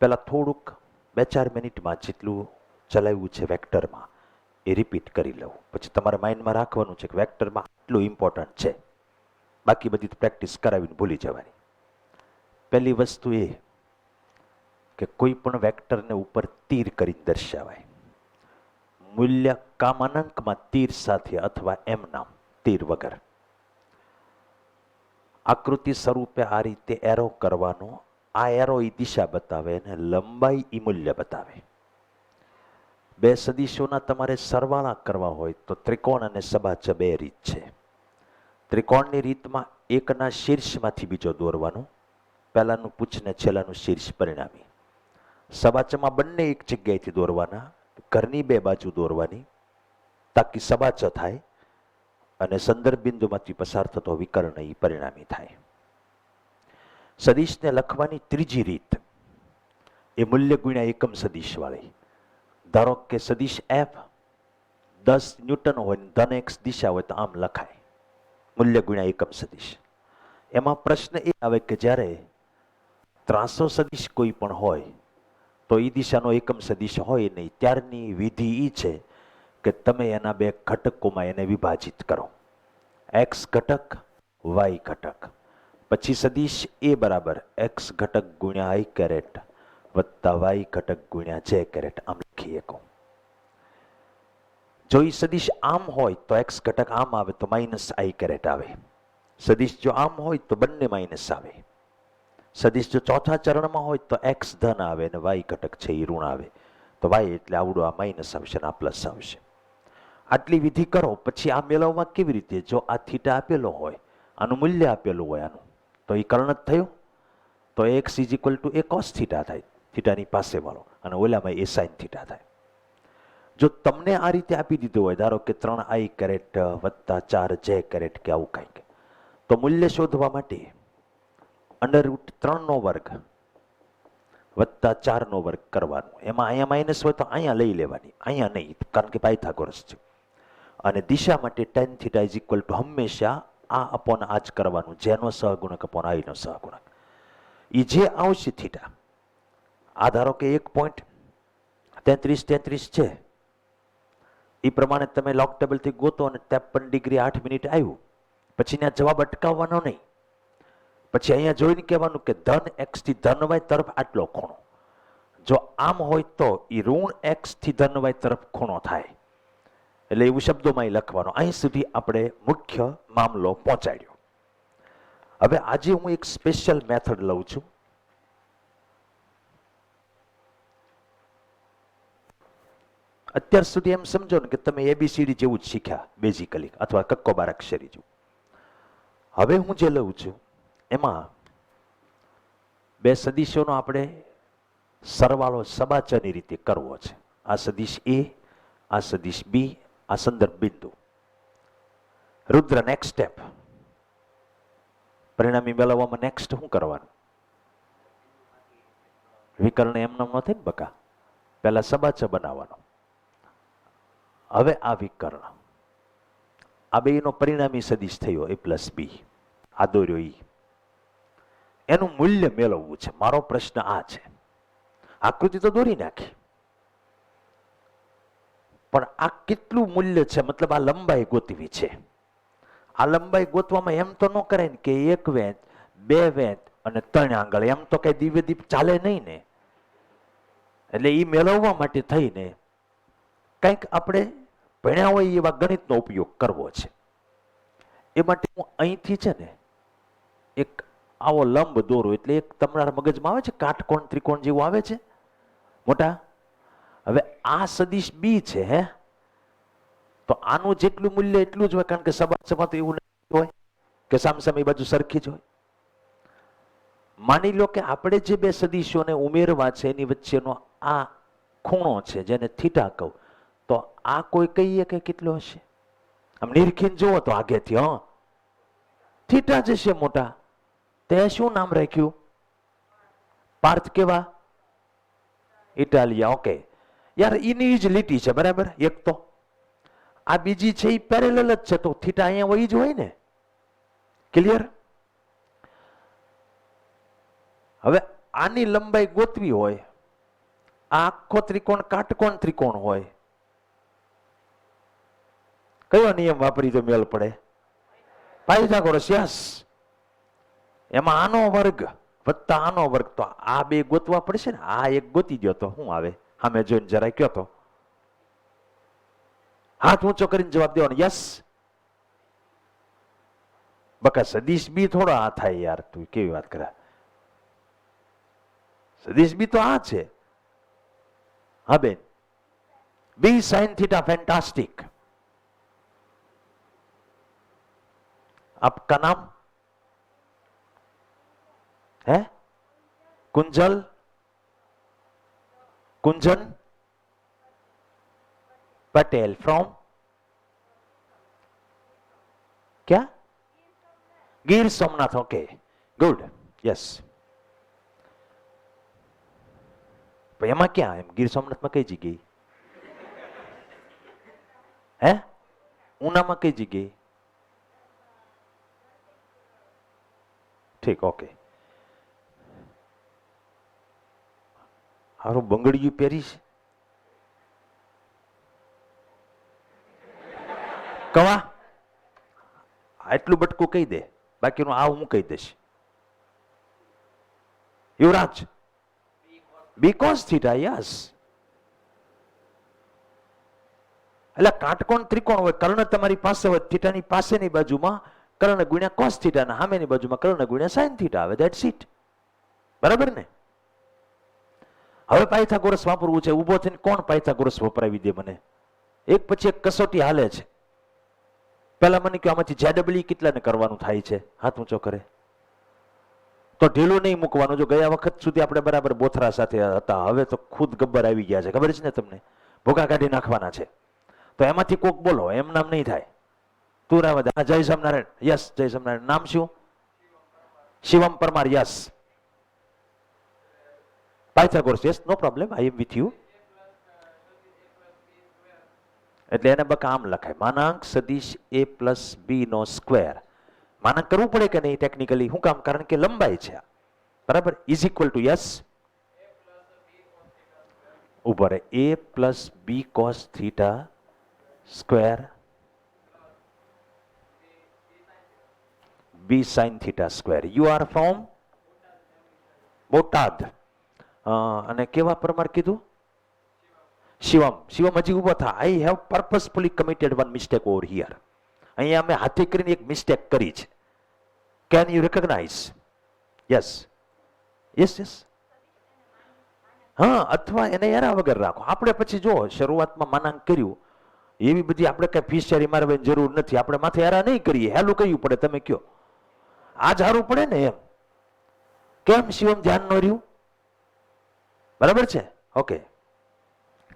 પહેલાં થોડુંક 2-4 મિનિટમાં જેટલું ચલાવ્યું છે વેક્ટરમાં એ રિપીટ કરી લઉં. પછી તમારે માઇન્ડમાં રાખવાનું છે કે વેક્ટરમાં આટલું ઇમ્પોર્ટન્ટ છે, બાકી બધી પ્રેક્ટિસ કરાવીને ભૂલી જવાની. પહેલી વસ્તુ એ કે કોઈ પણ વેક્ટરને ઉપર તીર કરીને દર્શાવાય. મૂલ્ય કામાનંકમાં તીર સાથે અથવા એમ નામ તીર વગર. આકૃતિ સ્વરૂપે આ રીતે એરો કરવાનો. આ એરો એ દિશા બતાવે અને લંબાઈ એ મૂલ્ય બતાવે. બે સદિશોના તમારે સરવાળા કરવા હોય તો ત્રિકોણ અને સબાચ બે રીત છે. ત્રિકોણની રીતમાં એકના શીર્ષમાંથી બીજો દોરવાનો, પહેલાનું પૂછને છેલ્લાનું શીર્ષ પરિણામી. સબાચમાં બંને એક જગ્યાએથી દોરવાના, ઘરની બે બાજુ દોરવાની તાકી સબાચ થાય અને સંદર્ભ બિંદુમાંથી પસાર થતો વિકર્ણ એ પરિણામી થાય. સદિશને લખવાની ત્રીજી રીત એ મૂલ્ય ગુણ્યા એકમ સદિશ વાળી. ધારો કે સદિશ એફ 10 ન્યૂટન હોય, ધન એક્સ દિશા હોય તો આમ લખાય, મૂલ્ય ગુણ્યા એકમ સદિશ. એમાં પ્રશ્ન એ આવે કે જ્યારે ત્રાસો સદિશ કોઈ પણ હોય તો એ દિશાનો એકમ સદિશ હોય નહીં, ત્યારની વિધિ એ છે કે તમે એના બે ઘટકોમાં એને વિભાજિત કરો, એક્સ ઘટક વાય ઘટક. પછી સદિશ એ બરાબર એક્સ ઘટક ગુણ્યા આઈ કેરેટ વત્તા વાય ઘટક ગુણ્યા જે કેરેટ આમ લખી શકો. જો એ સદિશ આમ હોય તો એક્સ ઘટક આમ આવે તો માઇનસ આઈ કેરેટ આવે. સદિશ જો આમ હોય તો બંને માઇનસ આવે. સદિશ જો ચોથા ચરણમાં હોય તો એક્સ ધન આવે અને વાય ઘટક છે એ ઋણ આવે. તો વાય એટલે આવડું આ માઇનસ આવશે અને આ પ્લસ આવશે. આટલી વિધિ કરો. પછી આ મેળવવા કેવી રીતે? જો આ થીટા આપેલો હોય, આનું મૂલ્ય આપેલું હોય આનું, તો એ કર્ણ જ થયું. તો x is equal two A cos theta થાય, થીટાની પાસે વાળો, અને ઓલામાં એ સાઇન થીટા થાય. જો તમને આ રીતે આપી દીધું હોય, ધારો કે 3 આઈ કેરેટ વત્તા 4 જે કેરેટ કે આવું કંઈક, તો મૂલ્ય શોધવા માટે √3 નો વર્ગ વત્તા 4 નો વર્ગ કરવાનું. એમાં અહીંયા માઇનસ હોય તો અહીંયા લઈ લેવાની, અહીંયા નહીં, કારણ કે પાયથાગોરસ છે. અને દિશા માટે tan theta is equal two હંમેશા આ અપોન આ જ કરવાનું, જેનો સહગુણક અપોન આઈનો સહગુણક. એ જે આવશે થીટા, આ ધારો કે 1.33 છે, એ પ્રમાણે તમે લોગ ટેબલથી ગોતો અને 53 ડિગ્રી 8 મિનિટ આવ્યું, પછી ત્યાં જવાબ અટકાવવાનો નહીં. પછી અહીંયા જોઈને કહેવાનું કે ધન એક્સ થી ધન વાય તરફ આટલો ખૂણો. જો આમ હોય તો એ ઋણ એક્સ થી ધન વાય તરફ ખૂણો થાય. એટલે એવું શબ્દોમાં લખવાનું. અહીં સુધી આપણે મુખ્ય મામલો પહોંચાડ્યો. હવે આજે હું એક સ્પેશિયલ મેથડ લઉં છું. અત્યાર સુધી એમ સમજો ને કે તમે એબીસીડી જેવું જ શીખ્યા બેઝિકલી, અથવા કક્કો બારાક્ષરી જેવું. હવે હું જે લઉં છું એમાં બે સદિશોનો આપણે સરવાળો સબાચરની રીતે કરવો છે. આ સદિશ એ, આ સદિશ બી, આ સંદર્ભ બિંદુ. રુદ્ર નેક્સ્ટ સ્ટેપ, પરિણામી મેળવવામાં નેક્સ્ટ શું કરવાનું? વિકર્ણ એમને ન થાય ને બકા, પહેલા સબાચ બનાવવાનો. હવે આ વિકર્ણ, આ બેનો પરિણામી સદિશ થયો એ પ્લસ બી, આ દોર્યો ઈ, એનું મૂલ્ય મેળવવું છે. મારો પ્રશ્ન આ છે. આકૃતિ તો દોરી નાખી, પણ આ કેટલું મૂલ્ય છે, મતલબ આ લંબાઈ ગોતવી છે. આ લંબાઈ ગોતવામાં એમ તો ન કરાય ને કે 1 વેંત 2 વેંત અને 3 આંગળ, એમ તો કઈ દિવ્ય દીપ ચાલે નહીં ને. એટલે એ મેળવવા માટે થઈને કંઈક આપણે ભણ્યા હોય એવા ગણિતનો ઉપયોગ કરવો છે. એ માટે હું અહીંથી છે ને એક આવો લંબ દોરો, એટલે એક તમારા મગજમાં આવે છે કાટકોણ ત્રિકોણ જેવું આવે છે મોટા. હવે આ સદિશ બી છે, હે, તો આનું જેટલું મૂલ્ય એટલું જ હોય, કારણ કે સબાચમાં તો એવું નહીં હોય કે સામસામી બાજુ સરખી જ હોય. માની લો કે આપણે જે બે સદિશોને ઉમેરવા છે એની વચ્ચેનો આ ખૂણો છે જેને થીટા કહું, તો આ કોઈ કહીએ કે કેટલો હશે? આમ નિરખીને જુઓ તો આગેથી થીટા જ હશે મોટા. તે શું નામ રાખ્યું? પાર્થ કેવા? ઇટાલિયા. ઓકે યાર, એની જ લીટી છે બરાબર. એક તો આ બીજી છે એ પેરેલલ જ છે, તો થીટા અહીંયા હોય જ હોય ને. ક્લિયર? હવે આની લંબાઈ ગોતવી હોય આખો ત્રિકોણ કાટકોણ ત્રિકોણ હોય, કયો નિયમ વાપરી તો મેળ પડે? પાયથાગોરસ. યસ. એમાં આનો વર્ગ વત્તા આનો વર્ગ, તો આ બે ગોતવા પડશે ને. આ એક ગોતી ગયો તો શું આવે? સામે જોઈને જરા કયો તો. હાથ ઊંચો કરીને જવાબ દેવાનો. યસ. બકા સદીશ બી થોડો આ થાય યાર, તું કેવી વાત કરે? સદીશ બી તો આ છે. હા બેન, બી સાइन थीटा फैंटास्टिक. आपका नाम है? कुंजल, कुंजन पटेल. फ्रॉम क्या? Gir Somnath. Okay, good. Yes. એમાં ક્યાં એમ ગીર સોમનાથમાં કઈ જગ્યાએ? હે? ઉનામાં કઈ જગ્યાએ? ઠીક, ઓકે. હારું બંગડીયું પહેરીશ? કવા એટલું બટકું કહી દે, બાકીનું આ હું કહી દઈશ. યુવરાજ, બી કોસ થીટા. યસ. એટલે કાટકોણ ત્રિકોણ હોય, કર્ણ તમારી પાસે હોય, થીટાની પાસેની બાજુમાં કર્ણ ગુણ્યા કોસ થીટા, ના સામેની બાજુમાં કર્ણ ગુણ્યા સાઇન થીટા આવે. That's it. બરાબર ને? હવે પાયથાગોરસ વાપરવું છે. ઉભો થઈને કોણ પાયથાગોરસ વપરાવી દે મને? એક પછી એક કસોટી હાલે છે. પહેલા મને કહો, આમાંથી જેડબલ્યુ કેટલાને કરવાનું થાય છે? હાથ ઊંચો કરે તો ઢીલું નહીં મૂકવાનું. જો ગયા વખત સુધી આપણે બરાબર બોથરા સાથે હતા, હવે તો ખુદ ગબ્બર આવી ગયા છે, ખબર છે ને તમને? ભૂકા કાઢી નાખવાના છે. તો એમાંથી કોક બોલો, એમ નામ નહીં થાય. તું રાવ દે. જય સ્વામિનારાયણ. યસ, જય સ્વામિનારાયણ. નામ શું? Shivam Parmar. Yes. Pythagoras. Yes, no problem, I am with you. એટલે એને બકા આમ લખાય, માનાંક સદિશ a પ્લસ b નો સ્ક્વેર. માનાંક કરવું પડે કે નહીં ટેકનિકલી? શું કામ? કારણ કે લંબાઈ છે. બરાબર. Is equal two. યસ, ઉભો રહે. a plus b cos theta square b sine theta square. You are from Botad. અને કેવા પરમાર કીધું? શિવમ. શિવમ હજી ઉભો થા. I have purposefully committed one mistake over here. અહીંયા અમે હાથી કરીને એક મિસ્ટેક કરી છે. Can you recognize? Yes, yes, yes. હા, અથવા એને એરા વગર રાખો. આપણે પછી જો શરૂઆતમાં માનાંક કર્યું, એવી બધી આપણે કઈ ફીસચારી મારવાની જરૂર નથી. આપણે માથે એરા નહીં કરીએ. હેલું કહ્યું પડે. તમે કયો આ જારું પડે ને એમ. કેમ શિવમ ધ્યાન ન રહ્યું? બરાબર છે. ઓકે.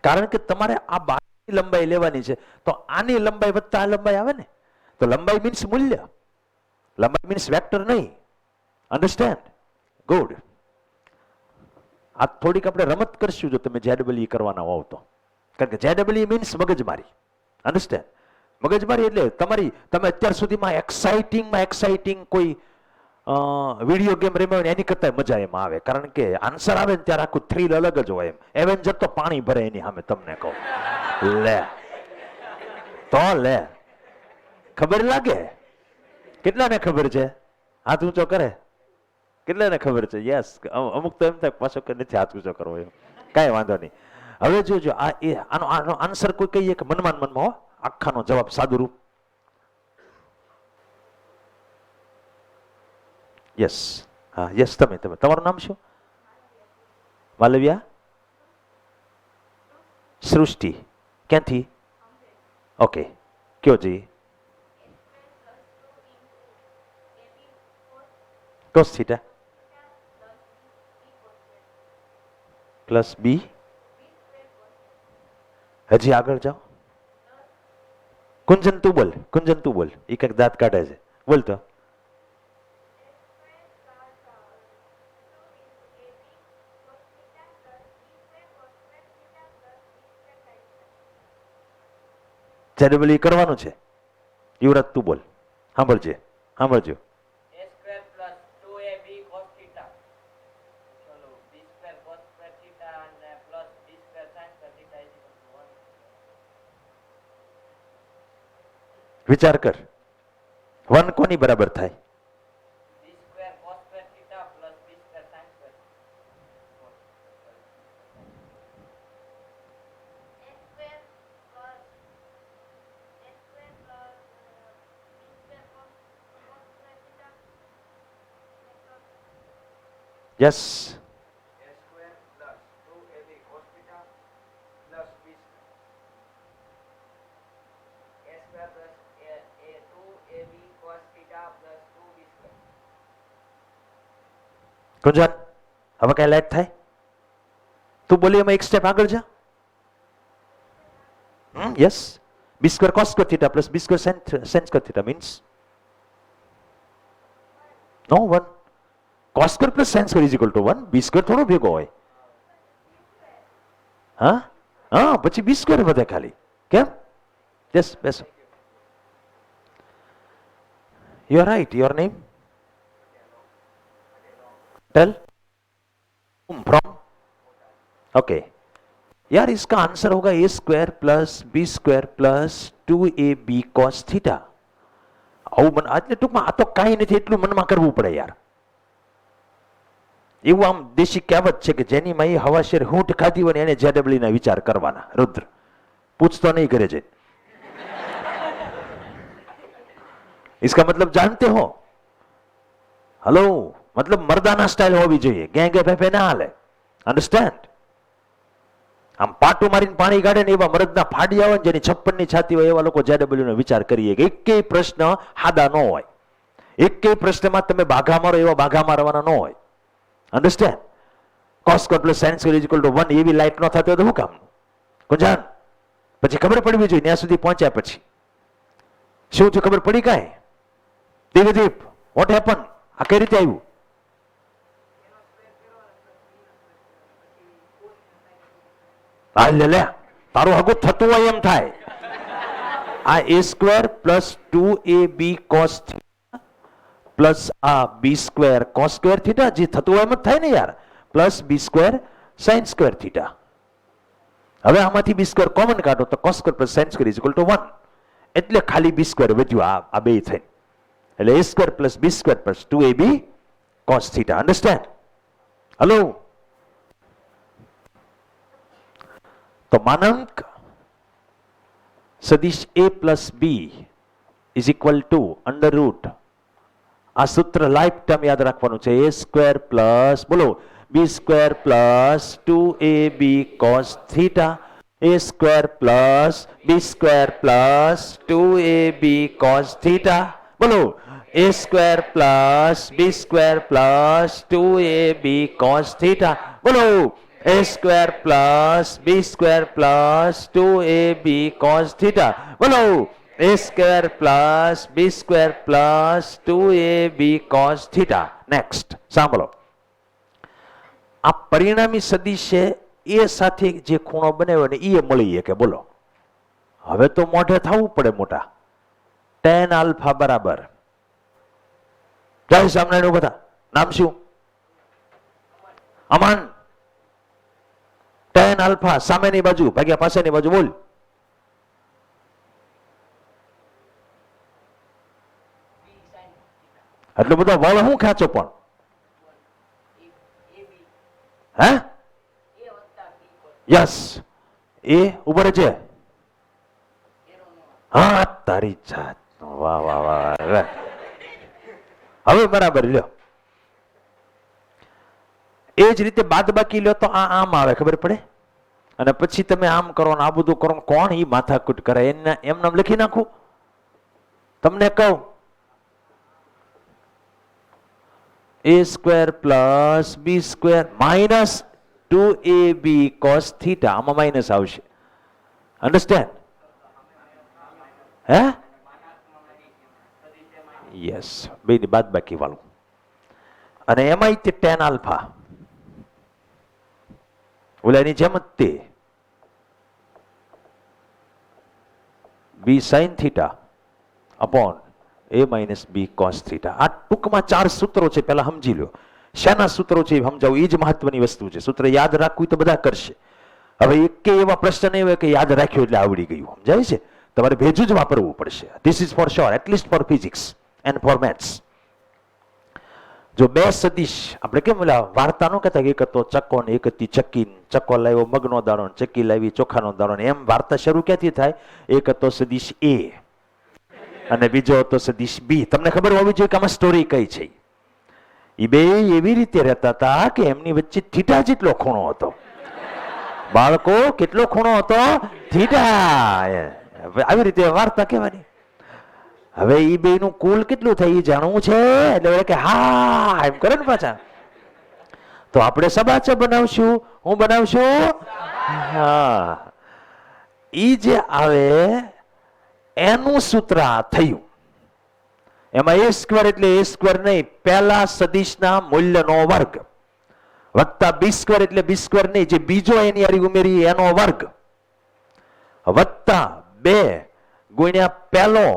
કારણ કે તમારે આ બારની લંબાઈ લેવાની છે, તો આની લંબાઈ વત્તા આ લંબાઈ આવે ને. તો લંબાઈ મીન્સ મૂલ્ય, લંબાઈ મીન્સ વેક્ટર નહીં. અન્ડરસ્ટેન્ડ? ગુડ. આ થોડીક આપણે રમત કરશું જો તમે જેડબલ્યુ કરવાના હોવ તો. કારણ કે જેડબલ્યુ મીન્સ મગજમારી. અન્ડરસ્ટેન્ડ? મગજમારી એટલે તમારી, તમે અત્યાર સુધીમાં એક્સાઇટિંગ કોઈ વિડીયો ગેમ રમ્યો હોય એની કરતા મજા એમાં આવે. કારણ કે આન્સર આવે ને ત્યારે આખું થ્રીલ અલગ જ હોય. એમ એવેન્જર તો પાણી ભરે એની સામે. તમને કહું, લે તો લે, ખબર લાગે? કેટલાને ખબર છે? હાથ ઊંચો કરે. કેટલાને ખબર છે? યસ. અમુક તો એમ થાય પાછો કે નથી હાથ ઊંચો કરવો. એમ કાંઈ વાંધો નહીં. હવે જોજો, આનો આન્સર કોઈ કહીએ કે મનમાં હો, આખાનો જવાબ સાદું રૂપ. યસ. હા, યસ. તમે તમારું નામ શું? માલવ્યા? સૃષ્ટિ. ક્યાંથી? ઓકે, કયો જી? કોસ થીટા પ્લસ બી. હજી આગળ જાઓ. કુંજન તું બોલ. કુંજન તું બોલ. એક એક દાંત કાઢે છે. બોલ તો. જેડબલ્યુ કરવાનું છે. યુવરાજ તું બોલ. સાંભળજે, સાંભળજો. વિચાર કર. 1 કોની બરાબર થાય? યસ. ગુંજન, હવે કઈ લાઈટ થાય? તું બોલી એમાં એક સ્ટેપ આગળ જા. Yes. B square cos square theta plus B square sin square theta means no 1. Cos square plus sin square is equal to 1. B square થોડો ભેગો હોય. હા હા, પછી બી સ્ક્વેર વધે ખાલી. કેમ? યસ, બેસો. You are right. Your name? Tell from. Okay यार, इसका आंसर होगा A square plus B square plus 2ab cos theta. આવું મને એટલે ટૂંકમાં આ તો કાંઈ નથી એટલું મનમાં કરવું પડે યાર. એવું આમ દેશી કહેવત છે કે જેની માઈ હવાશેર હૂંટ ખાધી હોય ને એને જેડબલી ના વિચાર કરવાના. રુદ્ર પૂછતો નહીં કરે છે. इसका मतलब जानते हो? हेलो, मतलब मर्दाना स्टाइल होवी જોઈએ. ગેંગે ફેફે ના હાલે. અન્ડરસ્ટેન્ડ? આમ પાટું મારીને પાણી કાઢે ને એવા મરદના ફાડિયા હોય, જેની 56 ની છાતી હોય, એવા લોકો જેડબલ્યુ નો વિચાર કરીએ કે એકેય પ્રશ્ન હાદા ન હોય. એકેય પ્રશ્નમાં તમે બાઘા મારો એવા બાઘા મારવાના ન હોય. Understand? cos square plus sin square is equal to 1 એવી લાઈટ ન થતી હોય તો શું કામ? ગુંજાન, પછી ખબર પડવી જોઈએ. ત્યાં સુધી પહોંચ્યા પછી શું થયું ખબર પડી કાંઈ? દેવદીપ, વોટ હેપન? આ કઈ રીતે આવ્યું? લે તારું હગું થતું હોય એમ થાય. આ a square plus 2ab cos plus આ b square cos square theta જે થતું હોય એમ જ થાય ને યાર, plus b square sin square theta. હવે આમાંથી b સ્ક્વેર કોમન કાઢો તો cos square plus sin square is equal to 1. એટલે ખાલી b સ્ક્વેર વધ્યું આ બે થઈ. એટલે a square plus b square plus 2ab cos theta. Understand? Hello, તો માનાંક સદિશ a plus b is equal two under route. આ સૂત્ર લાઈફ ટાઈમ યાદ રાખવાનું છે. a સ્ક્વેર પ્લસ બોલો b square plus 2ab cos theta. a square plus b square plus 2ab cos theta. બોલો a square plus b square plus 2ab cos theta. બોલો a square plus b square plus 2ab cos theta. બોલો a square plus b square plus 2ab cos theta. Next સાંભળો. આ પરિણામી સદિશે એ સાથે જે ખૂણો બનાવ્યો ને એ મળી કે બોલો. હવે તો મોઢે થવું પડે મોટા. tan આલ્ફા બરાબર, જય સ્વામિનારાયણ. બધા નામ શું? અમન. tan આલ્ફા સામેની બાજુ ભાગ્યા પાછળની બાજુ બોલ. એટલું બધો વળ હું ખેંચો પણ? હે? યસ. એ ઉપર છે. હા તારી જાત. વાહ વાહ વાહ. હવે બરાબર લ્યો. એ જ રીતે બાદ બાકી લ્યો તો આ આમ આવે, ખબર પડે? અને પછી તમે આમ કરો ને આ બધું કરો, કોણ ઈ માથાકૂટ કરે? એમ નામ લખી નાખું. તમને કહું, a square plus b square minus 2ab cos theta. આમાં માઇનસ આવશે. અન્ડરસ્ટેન્ડ? હે? યસ, બે ની બાદ બાકી વાળું. અને એમાં તે tan આલ્ફા ઓલાની જેમ જ તે b sin theta upon a minus b cos theta. આ ટૂંકમાં 4 સૂત્રો છે, પહેલા સમજી લો. શાના સૂત્રો છે સમજાવું, એ જ મહત્વની વસ્તુ છે. સૂત્ર યાદ રાખવું તો બધા કરશે. હવે એક એવા પ્રશ્ન નહીં હોય કે યાદ રાખ્યો એટલે આવડી ગયું, સમજાય છે? તમારે ભેજું જ વાપરવું પડશે. This is for sure, at least for physics and for maths. જો બે સદીશ, આપણે કેમ ઓલા વાર્તા નો કહેતા, એક હતો ચક્કો ને એક હતી ચક્કી, ચક્કો લાવ્યો મગનો દાણો, ચક્કી લાવી ચોખાનો દાણો, એમ વાર્તા શરૂ ક્યાંથી થાય? એક હતો સદીશ એ અને બીજો હતો સદીશ બી. તમને ખબર હોવી જોઈએ કે આમાં સ્ટોરી કઈ છે. એ બે એવી રીતે રહેતા હતા કે એમની વચ્ચે થીટા જેટલો ખૂણો હતો. બાળકો, કેટલો ખૂણો હતો? થીટા. આવી રીતે વાર્તા કહેવાની. હવે એ બે નું કુલ કેટલું થાય એ જાણવું છે, એટલે કે હા એમ કરે ને પાછા. તો આપણે સબાચા બનાવશું. હું બનાવશું? હા. ઈ જે આવે એનું સૂત્ર આ થયું. એમાં એ સ્ક્વેર એટલે એ સ્ક્વેર નહીં, પહેલા સદીશના મૂલ્યનો વર્ગ, વત્તા બી સ્ક્વેર એટલે બી સ્ક્વેર નહીં, જે બીજો એની હારી ઉમેરી એનો વર્ગ, વત્તા 2 ગુણ્યા પહેલો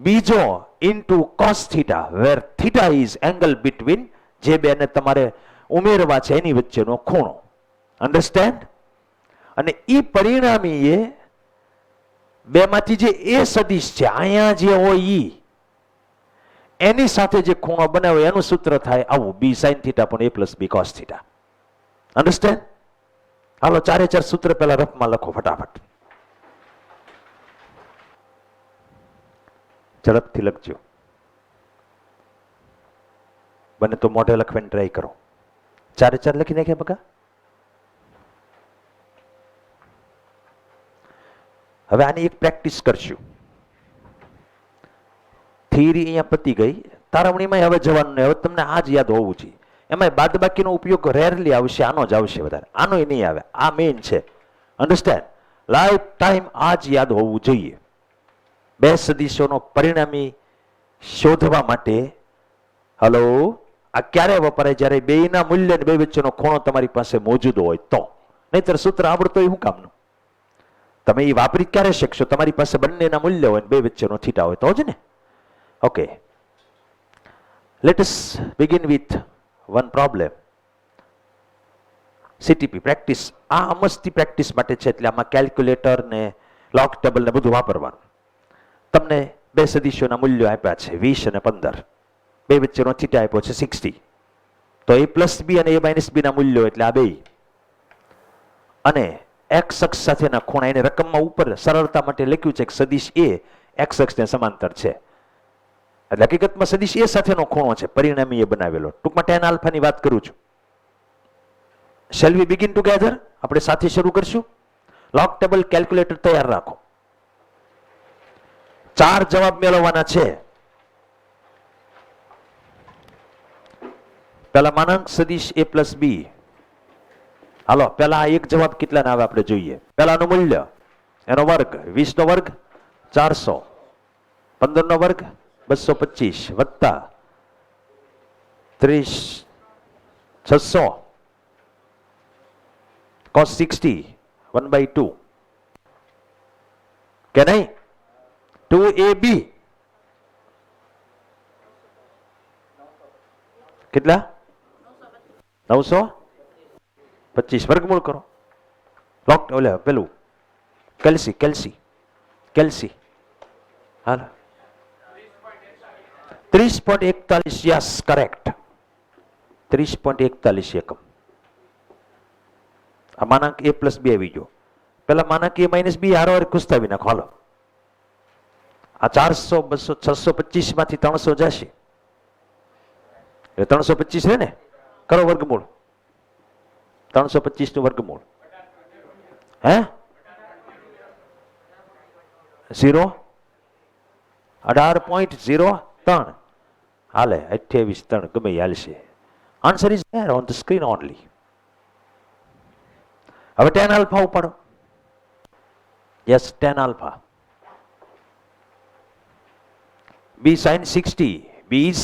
બીજો into cos theta, where theta is angle between, જે બેને તમારે ઉમેરવા છે એની વચ્ચેનો ખૂણો. અન્ડરસ્ટેન્ડ? અને ઈ પરિણામી એ બે માંથી જે એ સદીશ છે અહીંયા જે હોય ઈ, એની સાથે જે ખૂણો બનાવ્યો એનું સૂત્ર થાય આવું, બી સાઇન થીટા પણ A plus B cos theta. Understand? હાલો 4 સૂત્ર પહેલા રફમાં લખો ફટાફટ, ઝડપથી લખજો. બને તો મોઢે લખવાની ટ્રાય કરો. 4 લખી નાખ્યા બકા? હવે આની એક પ્રેક્ટિસ કરશું. થિયરી અહીંયા પતી ગઈ, તારવણીમાં હવે જવાનું નહીં. હવે તમને આ જ યાદ હોવું જોઈએ. એમાં બાદબાકીનો ઉપયોગ રેરલી આવશે, આનો જ આવશે વધારે, આનો નહીં આવે. આ મેઇન છે. અન્ડરસ્ટેન્ડ? લાઈફ ટાઈમ આ જ યાદ હોવું જોઈએ. બે સદીશોનો પરિણામી શોધવા માટે હલો આ ક્યારે વપરાય? જ્યારે બેયના મૂલ્ય અને બે વચ્ચેનો ખૂણો તમારી પાસે મોજૂદ હોય તો. નહીતર સૂત્ર આવડતો હોય શું કામનું? તમે એ વાપરી ક્યારે શકશો? તમારી પાસે બંનેના મૂલ્ય હોય, બે વચ્ચેનો થીટા હોય તો જ ને. Okay, let us begin with one problem. CTP practice. આ અમસ્તી પ્રેક્ટિસ માટે છે, એટલે આમાં કેલ્ક્યુલેટર ને લોગ ટેબલ ને બધું વાપરવાનું. તમને બે સદીશોના મૂલ્યો આપ્યા છે 20 અને 15. બે વચ્ચેનો થીટા આપ્યો છે 60. તો એ પ્લસ બી અને એ માઇનસ બી ના મૂલ્યો એટલે આ બે. અને એક્સ અક્ષ સાથેના ખૂણા, એને રકમમાં ઉપર સરળતા માટે લખ્યું છે કે સદીશ એ એક્સ અક્ષને સમાંતર છે. એટલે હકીકતમાં સદીશ એ સાથેનો ખૂણો છે, પરિણામી એ બનાવેલો. ટૂંકમાં tan આલ્ફાની વાત કરું છું. Shall we begin together? આપણે સાથે શરૂ કરશું. લોગ ટેબલ કેલ્ક્યુલેટર તૈયાર રાખો. 4 જવાબ મેળવવાના છે. પેલા માનાંક સદીશ એ પ્લસ બી. હાલો પેલા એક જવાબ કેટલા આવે આપણે જોઈએ. પેલાનું મૂલ્ય, એનો વર્ગ 20 નો વર્ગ 400, 15 નો વર્ગ 225 વત્તા 30 600 cos 60 1/2. કે નહીં? 2ab કેટલા? 925 વર્ગમૂળ કરો. લોક ઓલે પેલું કેલ્સી હાલ 30.41. Yes, correct. 30.41 એકમ. આ માનાંક એ પ્લસ બી આવી ગયો. પેલા માનાંક એ માઇનસ બી હારો ખુસ્તાવી નાખો. હાલો આ 400 200 625 માંથી 300 જશે એટલે 325 છે ને. કરો વર્ગમૂળ. 325 નું વર્ગમૂળ હે 0 18.03 હાલે 28 3 ગમે હાલશે. Answer is there on the screen only. હવે tan આલ્ફા ઉપાડો. Yes, tan alpha. b sin 60, b is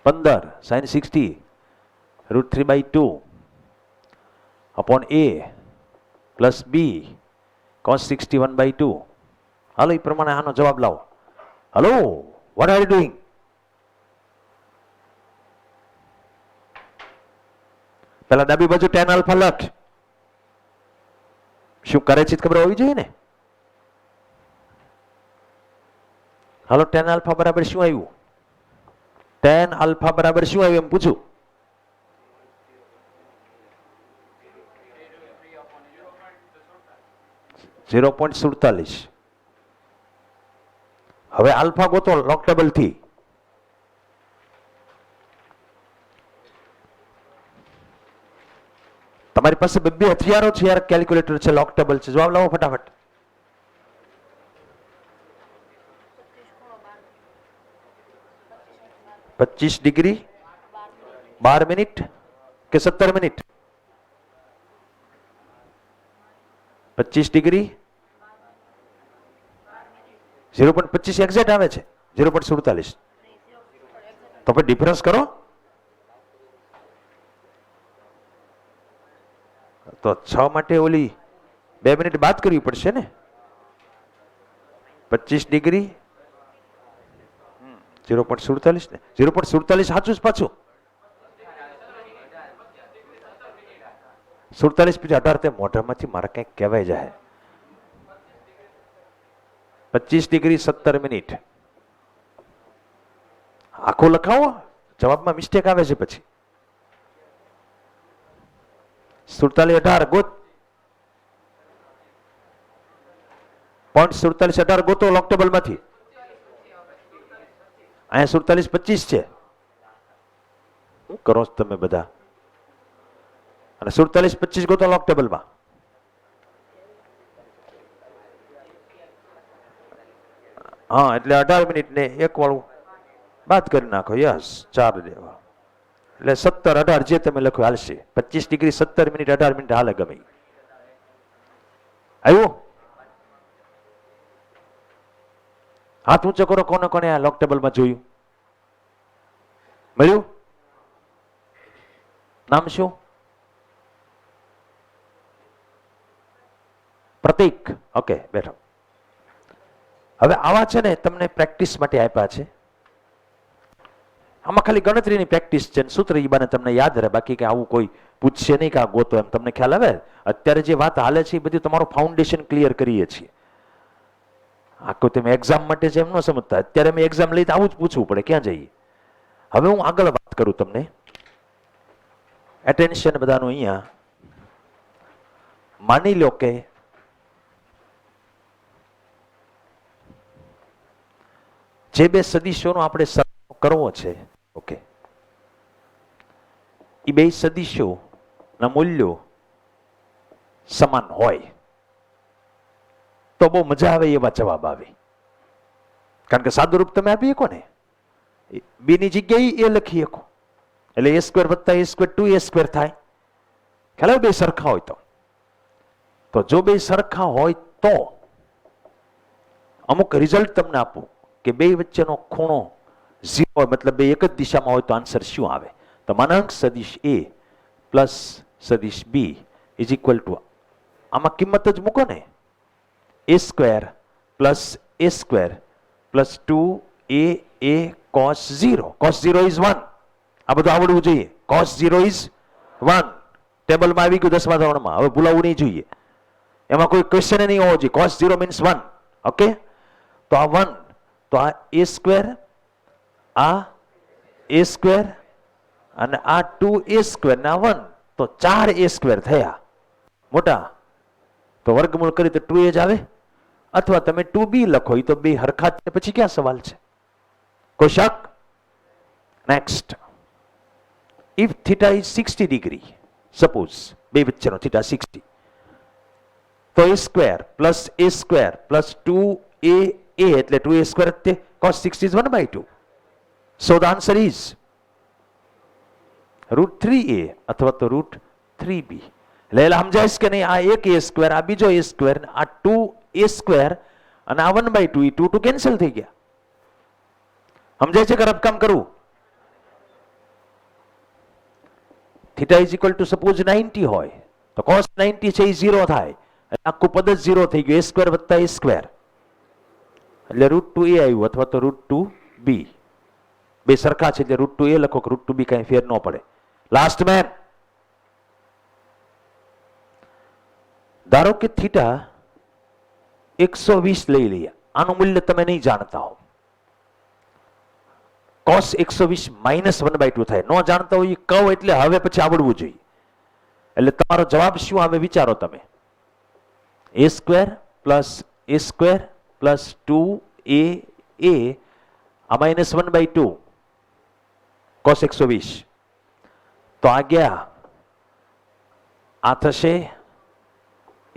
15 sin 60 √3/2 upon a plus b cos 60 1/2. હાલો એ પ્રમાણે આનો જવાબ લાવો. Hello, what are you doing? પેલા ડાબી બાજુ tan આલ્ફા લખ. શું કરે છે ખબર હોવી જોઈએ ને. હાલો tan આલ્ફા બરાબર શું આવ્યું? tan આલ્ફા બરાબર શું આવ્યું એમ પૂછું? .47. હવે આલ્ફા ગોતો લોગ ટેબલ થી. તમારી પાસે બે હથિયારો છે યાર, કેલ્ક્યુલેટર છે, લોગ ટેબલ છે. જવાબ લાવો ફટાફટ. 25 ડિગ્રી 12 મિનિટ કે 17 મિનિટ? 25 ડિગ્રી 0.25 એક્ઝેક્ટ આવે છે. 0.47. તો પછી ડિફરન્સ કરો. તો 6 માટે ઓલી 2 મિનિટ બાદ કરવી પડશે ને. 25 ડિગ્રી 0.47 ને 0.47 સાચું જ પાછું. 47 પછી 18 તે મોઢામાંથી મારા કંઈક કહેવાય જાય. 25 ડિગ્રી 17 મિનિટ. આખો લખાવો, જવાબમાં મિસ્ટેક આવે છે પછી. 47 18 ગોત. 47 18 ગોતો લોગ ટેબલ માંથી. અહીંયા 47 25 છે. શું કરો છો તમે બધા? અને 47 25 ગોતો લોગ ટેબલમાં. હા એટલે 18 મિનિટ ને એક વાળું બાદ કરી નાખો. યસ 4 દેવા એટલે 17 18 જે તમે લખ્યું હાલશે. 25 ડિગ્રી 17 મિનિટ 18 મિનિટ હાલે ગમે. આવ્યું? હાથ ઊંચો કરો. કોને કોને આ લોગ ટેબલમાં જોયું? મળ્યું? નામ શું? પ્રતીક. ઓકે બેઠો. હવે આવા છે ને તમને પ્રેક્ટિસ માટે આપ્યા છે. આમાં ખાલી ગણતરીની પ્રેક્ટિસ છે. સૂત્ર ઈ બાને તમને યાદ રહે. બાકી કે આવું કોઈ પૂછશે નહીં કે આ ગોતો એમ. તમને ખ્યાલ આવે? અત્યારે જે વાત હાલે છે એ બધું તમારું ફાઉન્ડેશન ક્લિયર કરીએ છીએ. આખું તમે એક્ઝામ માટે છે એમ ન સમજતા. અત્યારે મેં એક્ઝામ લઈ તો આવું જ પૂછવું પડે. ક્યાં જઈએ? હવે હું આગળ વાત કરું તમને. એટેન્શન બધાનું અહીંયા. માની લો કે જે બે સદિશોનો આપણે સરવાળો કરવો છે, ઓકે, એ બે સદિશોના મૂલ્યો સમાન હોય તો બહુ મજા આવે એવા જવાબ આવે. કારણ કે સાદું રૂપ તમે આપી શકો ને. બી ની જગ્યાએ એ લખી શકો એટલે a સ્ક્વેર વત્તા a સ્ક્વેર 2a થાય. ખ્યાલ બે સરખા હોય તો જો બે સરખા હોય તો અમુક રિઝલ્ટ તમને આપું કે બે વચ્ચેનો ખૂણો 0 મતલબ બે એક જ દિશામાં હોય તો આન્સર શું આવે? તો માનાંક સદિશ a પ્લસ સદિશ b ઇઝ ઇક્વલ ટુ આમાં કિંમત જ મૂકો ને. a square plus a square plus 2a cos 0. cos 0 is 1. આ બધું આવડવું જોઈએ. cos 0 is 1. ટેબલમાં આવી ગયું 10મા ધોરણમાં. હવે ભૂલાવવું નહીં જોઈએ. એમાં કોઈ ક્વેશ્ચન નહીં હોવો જોઈએ. cos 0 means 1. ઓકે, તો આ 1, તો આ a સ્ક્વેર, આ a સ્ક્વેર અને આ 2a સ્ક્વેર ના 1, તો 4a સ્ક્વેર થયા મોટા. તો વર્ગમૂળ કરી તો 2a જ આવે. અથવા તમે 2b લખો. એ તો બે હરખા છે. પછી ક્યાં સવાલ છે? કોઈ શક? Next. If theta is 60 degree, suppose બે વચ્ચેનો થીટા 60, તો a square plus a square plus 2a એટલે 2a સ્ક્વેર તે cos 60 is 1/2. So the answer is √3a અથવા તો √3b. એટલે સમજાય કે નહીં? આ એક a સ્ક્વેર, આ બીજો a સ્ક્વેર, આ 2a સ્ક્વેર અને આ 1/2, એ 2 કેન્સલ થઈ ગયા. સમજાય છે કે રફકામ કરવું? Theta is equal two suppose 90 હોય તો cos 90 છે એ 0 થાય. આખું પદ જ 0 થઈ ગયું. a સ્ક્વેર વત્તા a સ્ક્વેર એટલે √2a આવ્યું અથવા તો √2b. બે સરખા છે એટલે √2a લખો કે √2b કઈ ફેર ન પડે. Last man. ધારો કે થીટા 120 લઈ લઈએ. આનું મૂલ્ય તમે નહીં જાણતા હો. cos 120 માઇનસ 1/2 થાય. ન જાણતા હોય કહો એટલે હવે પછી આવડવું જોઈએ. એટલે તમારો જવાબ શું આવે વિચારો તમે. a square plus a square plus 2a આ માઇનસ 1/2 cos 120. તો આ ગયા, આ થશે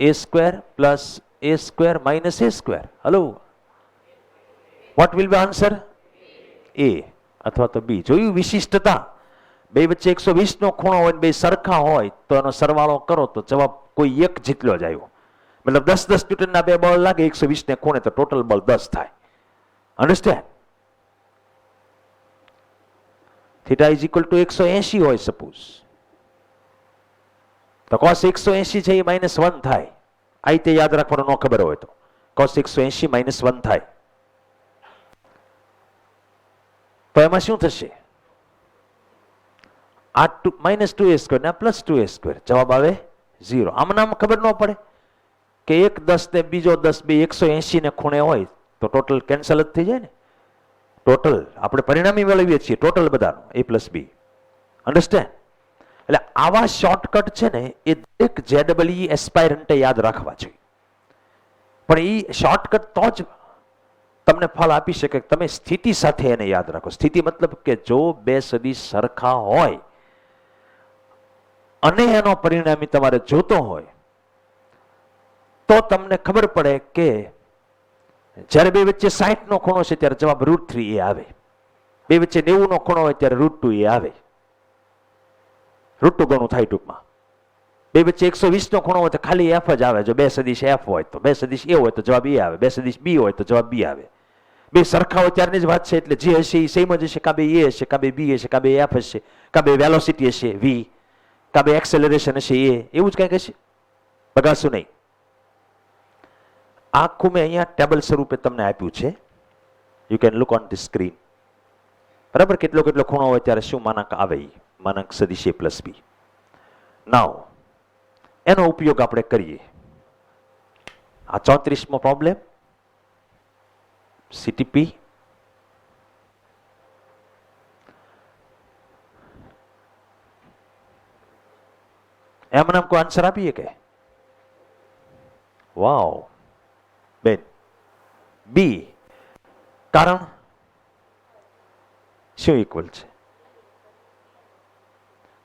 a square plus a square minus a square. Hello, what will be answer? a અથવા તો b. જોયું વિશિષ્ટતા? બે વચ્ચે 120 નો ખૂણો હોય, બે સરખા હોય તો એનો સરવાળો કરો તો જવાબ કોઈ એક જેટલો જ આવ્યો. મતલબ 10-10 ન્યૂટનના બે બળ લાગે 120 ને ખૂણે તો ટોટલ બળ 10 થાય. Understand? Theta is equal two 180 હોય સપોઝ, તો cos 180 છે એ -1 થાય. આ રીતે યાદ રાખવાનું ન ખબર હોય તો cos 180 -1 થાય. તો એમાં શું થશે? આ -2a² ને +2a². જવાબ આવે 0. આમ નામ ખબર ન પડે કે એક 10 ને બીજો 10 બે 180 ને ખૂણે હોય તો ટોટલ કેન્સલ જ થઈ જાય ને. ટોટલ આપણે પરિણામી મેળવીએ છીએ ટોટલ બધાનો a + b. અન્ડરસ્ટેન્ડ? એટલે આવા શોર્ટકટ છે ને એ દરેક JEE એસ્પાયરન્ટે યાદ રાખવા જોઈએ. પણ એ શોર્ટકટ તો જ તમને ફળ આપી શકે. તમે સ્થિતિ સાથે એને યાદ રાખો. સ્થિતિ મતલબ કે જો બે સદિશ સરખા હોય અને એનો પરિણામી તમારે જોતો હોય તો તમને ખબર પડે કે જ્યારે બે વચ્ચે 60 નો ખૂણો છે ત્યારે જવાબ √3a આવે. બે વચ્ચે 90 નો ખૂણો હોય ત્યારે √2a આવે. √2 ગણું થાય ટૂંકમાં. બે વચ્ચે 120 નો ખૂણો હોય તો ખાલી f જ આવે. જો બે સદિશ f હોય તો, બે સદિશ a હોય તો જવાબ a આવે, બે સદિશ b હોય તો જવાબ b આવે. બે સરખા હોય ત્યારની જ વાત છે. એટલે જે હશે એ સેમ જ હશે. કાં બે a હશે, કાં બે b હશે, કાં બે f હશે, કાં બે વેલોસિટી હશે v, કાં બે એક્સેલરેશન હશે a. એવું જ કંઈક હશે. બગાડશું નહીં. આખું મેં અહીંયા ટેબલ સ્વરૂપે તમને આપ્યું છે. You can look on the screen. બરાબર? કેટલો કેટલો ખૂણો હોય ત્યારે શું માનાંક આવે? માનાંક સદિશ a + b. નાઉ એનો ઉપયોગ આપણે કરીએ. આ 34મો પ્રોબ્લેમ CTP. એમ નામ કોઈ આન્સર આપીએ કે? વાવ બેન. બી. કારણ શું ઇક્વલ છે?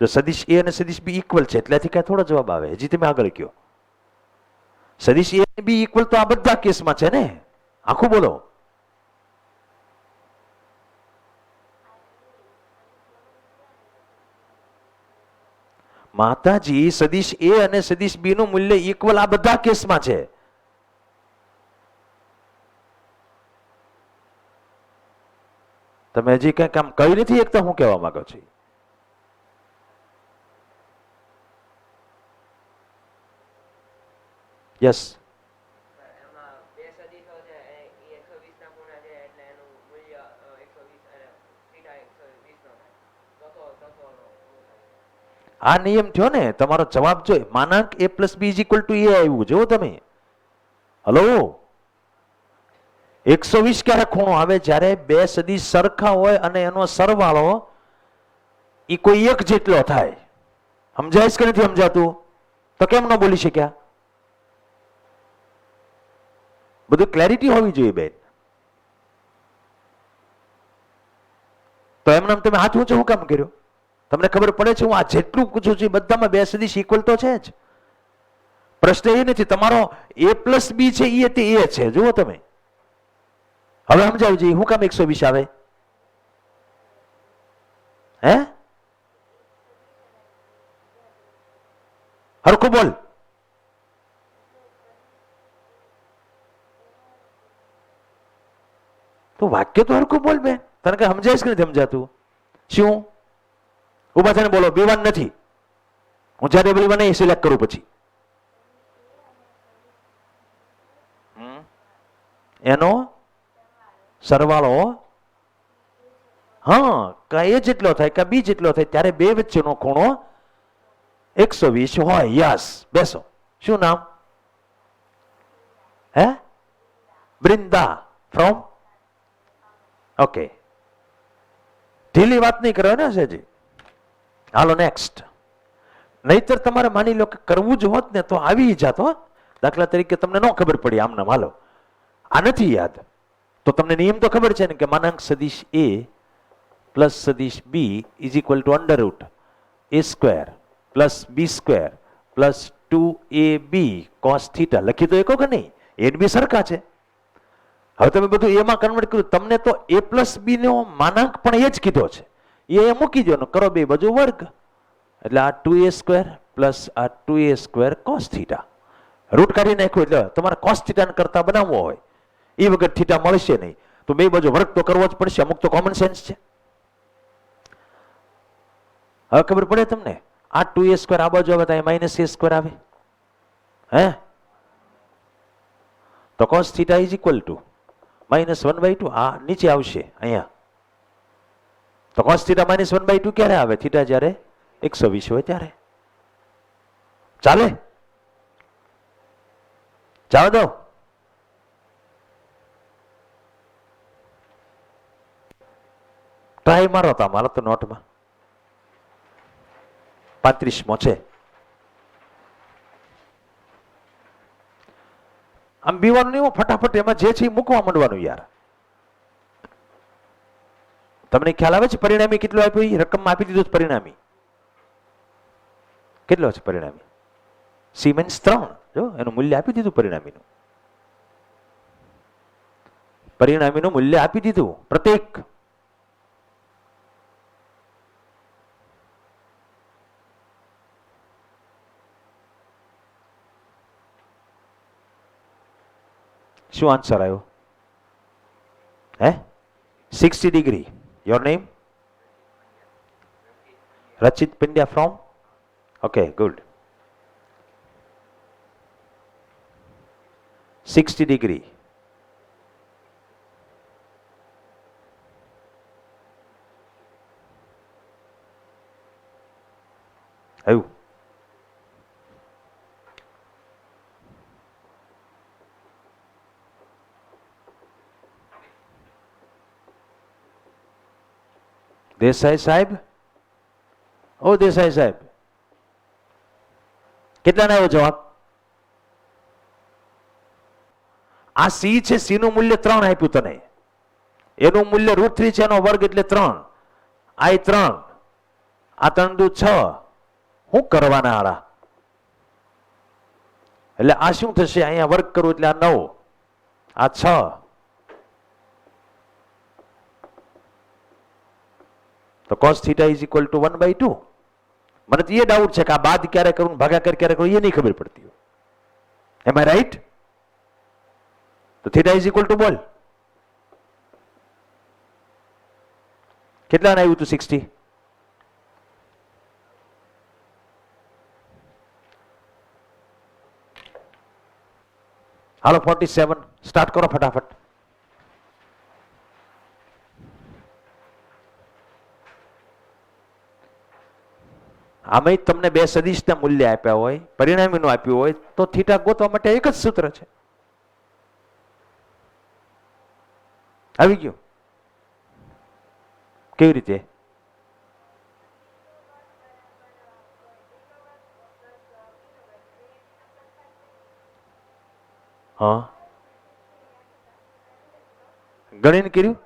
જો સદિશ a અને સદિશ b ઇક્વલ છે એટલેથી કઈ થોડો જવાબ આવે. હજી તમે આગળ કયો. સદિશ a અને b ઇક્વલ તો આ બધા કેસમાં છે ને. આખું બોલો. માતાજી, સદિશ a અને સદિશ b નું મૂલ્ય ઇક્વલ આ બધા કેસમાં છે. તમે હજી કઈ કામ કહી નથી એકતા હું કહેવા માંગો છું. યસ. આ નિયમ થયો ને તમારો. જવાબ જોઈ માનાંક a + b = a આવ્યું. જો તમે હલો 120 ક્યારે ખૂણો આવે? જ્યારે બે સદિશ સરખા હોય અને એનો સરવાળો એ કોઈ એક જેટલો થાય. સમજાય કે નથી સમજાતું? તો કેમ ન બોલી શક્યા? બધું ક્લેરિટી હોવી જોઈએ બેન. તો એમ નામ તમે હાથ ઊંચો હું કામ કર્યો? તમને ખબર પડે છે હું આ જેટલું પૂછું છું બધામાં બે સદિશ ઇક્વલ તો છે જ. પ્રશ્ન એ નથી. તમારો a + b છે એ તે a છે. જુઓ તમે હવે સમજાવું જોઈએ હું કામ 120 આવે? હે હરખું બોલ. તો વાક્ય તો હરખું બોલ બેન. તને કઈ સમજાય કે નથી સમજાતું? શું ઉભા થઈને બોલો. B1 નથી. હું જ્યારે B1 એ સિલેક્ટ કરું પછી એનો સરવાળો હા કા a જેટલો થાય કા b જેટલો થાય ત્યારે બે વચ્ચેનો ખૂણો 120 હોય. યસ. બેસો. શું નામ? હે? બ્રિંદા. ફ્રોમ? ઓકે. ઢીલી વાત નહીં કરો ને સેજી. હાલો નેક્સ્ટ. નહીતર તમારે માની લો કે કરવું જ હોત ને તો આવી જાત હો. દાખલા તરીકે તમને ન ખબર પડી આમનામ, હાલો આ નથી યાદ તો તમને નિયમ તો ખબર છે ને કે માનાંક સદિશ a પ્લસ સદિશ b is equal two under route a square plus b square plus 2ab cos theta. લખી તો એકો કે નહીં? એ બી સરખા છે. હવે તમે બધું એમાં કન્વર્ટ કર્યું, તમને તો a પ્લસ b નો માનાંક પણ એ જ કીધો છે. એ મૂકી દો ને કરો બે બાજુ વર્ગ, એટલે આ 2a સ્ક્વેર પ્લસ આ 2a square cos theta. Route કાઢી નાખ્યું એટલે તમારે cos થીટા કરતા બનાવવો હોય એ વખત થીટા મળશે નહીં તો બે બાજુ વર્ગ તો કરવો જ પડશે. અમુક તો કોમન સેન્સ છે. હવે ખબર પડે તમને? આ 2a સ્ક્વેર આ બાજુ આવે તો અહીં માઇનસ a સ્ક્વેર આવે. હે તો cos theta is equal two -1/2. આ નીચે આવશે અહીંયા. તો cos થીટા -1/2 ક્યારે આવે? થીટા જ્યારે 120 હોય ત્યારે. ચાલે? ચાલો દો. ટ્રાય મારો તા મારો તો નોટમાં 35મો છે. આમ બીવાનું નહીં, ફટાફટ એમાં જે છે એ મૂકવા માંડવાનું યાર. તમને ખ્યાલ આવે છે પરિણામી કેટલું આપ્યું? એ રકમ આપી દીધું પરિણામી કેટલો છે? પરિણામી સિમેન્સ 3. જો એનું મૂલ્ય આપી દીધું પરિણામીનું. પરિણામીનું મૂલ્ય આપી દીધું પ્રત્યેક. શું આન્સર આવ્યો? હે 60 degree. Your name? Rachit Pandya from? Okay good. 60 degree. આવ્યું? દેસાઈ સાહેબ, ઓ દેસાઈ સાહેબ, કેટલાનો આવ્યો જવાબ? આ સી છે, સી નું મૂલ્ય 3 આપ્યું તને. એનું મૂલ્ય √3 છે, એનો વર્ગ એટલે 3. આ 3, આ 3 દુ 6. શું કરવાના આડા? એટલે આ શું થશે? અહીંયા વર્ગ કરું એટલે આ 9, આ 6. તો cos theta is equal two 1/2. મને તો એ ડાઉટ છે કે આ બાદ ક્યારે કરું, ભાગાકાર ક્યારે કરું, એ નહીં ખબર પડતી. એમ આઈ રાઈટ? તો થીટા ઇઝ ઇક્વલ ટુ બોલ કેટલાને આવ્યું હતું? 60. હાલો 47 સ્ટાર્ટ કરો ફટાફટ. આમાં તમને બે સદિશના મૂલ્ય આપ્યા હોય, પરિણામીનું આપ્યું હોય તો થીટા ગોતવા માટે એક જ સૂત્ર છે. આવી ગયું? કેવી રીતે? હા ગણીને કર્યું?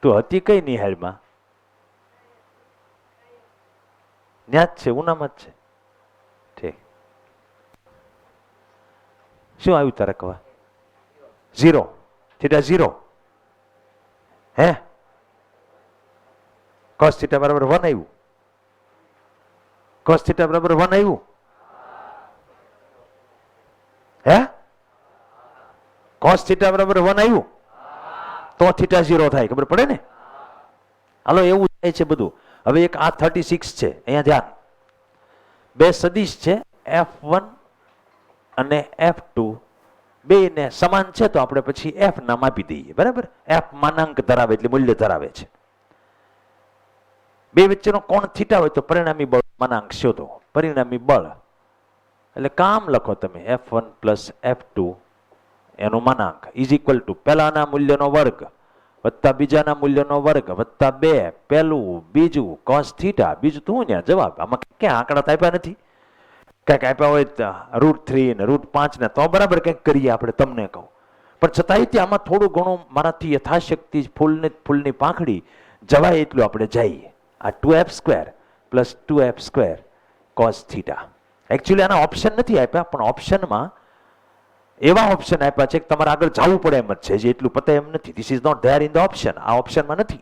તું હતી કઈ નિહાળમાં? ત્યાં જ છે, ઉનામાં જ છે. ઠીક. શું આવ્યું તારે કવા? 0. થીટા 0. હે cos થીટા બરાબર 1 આવ્યું. cos થીટા બરાબર 1 આવ્યું. હે cos થીટા બરાબર 1 આવ્યું તો થીટા 0 થાય. ખબર પડે ને? હાલો એવું થાય છે બધું. હવે એક આ 36 છે, અહીંયા ધ્યાન. બે સદિશ છે F1 અને F2, બે ને સમાન છે તો આપણે પછી એફ નામ આપી દઈએ, બરાબર. એફ માનાંક ધરાવે એટલે મૂલ્ય ધરાવે છે. બે વચ્ચેનો કોણ થીટા હોય તો પરિણામી બળ માનાંક શોધો. પરિણામી બળ એટલે કામ લખો તમે, F1 પ્લસ F2 એનું માનાંક ઇઝ ઇક્વલ ટુ પહેલાના મૂલ્યનો વર્ગ વત્તા બીજાના મૂલ્યનો વર્ગ વત્તા 2 પહેલું બીજું કોસ થીટા. બીજું તો શું જવાબ? આમાં ક્યાં આંકડા આપ્યા નથી. કંઈક આપ્યા હોય √3 ને √5 ને તો બરાબર કંઈક કરીએ આપણે, તમને કહું. પણ છતાંય આમાં થોડું ઘણું મારાથી યથાશક્તિ ફૂલની પાંખડી જવાય એટલું આપણે જઈએ. આ 2f² plus 2f² cos theta. Actually આના ઓપ્શન નથી આપ્યા, પણ ઓપ્શનમાં એવા ઓપ્શન આપ્યા છે કે તમારે આગળ જવું પડે એમ જ છે, જે એટલું પતે એમ નથી. This is not there in the option. આ ઓપ્શનમાં નથી.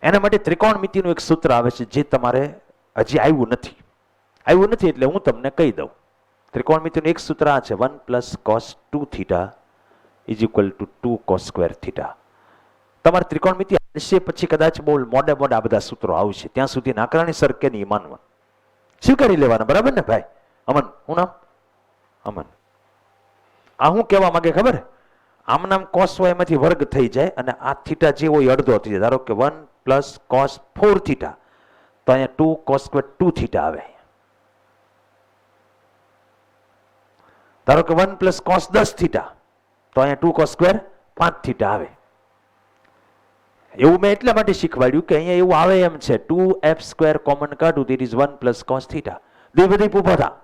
એના માટે ત્રિકોણમિતિનું એક સૂત્ર આવે છે જે તમારે હજી આવ્યું નથી એટલે હું તમને કહી દઉં. ત્રિકોણમિતિનું એક સૂત્ર આ છે, 1 plus cos 2 theta is equal two 2 cos square theta. તમારે ત્રિકોણમિતિ આવશે પછી કદાચ બહુ મોડે આ બધા સૂત્રો આવશે, ત્યાં સુધી નાકરાણી સર કે નહીં માનવા, સ્વીકારી લેવાના, બરાબર ને ભાઈ? અમન, હું નામ અમન. આ હું કહેવા માંગે ખબર? આમ નામ કોસ હોય એમાંથી વર્ગ થઈ જાય અને આ થીટા જે હોય અડધો થઈ જાય. ધારો કે 1 પ્લસ કોસ 4 થીટા તો અહીંયા 2 કોસ સ્ક્વેર 2 થીટા આવે. ધારો કે 1 પ્લસ કોસ 10 થીટા તો અહીંયા 2 કોસ સ્ક્વેર 5 થીટા આવે. એવું મેં એટલા માટે શીખવાડ્યું કે અહીંયા એવું આવે એમ છે, 2f² કોમન કાઢું ધીટ ઇઝ 1 પ્લસ કોસ થીટા. બધી ઉભા થા.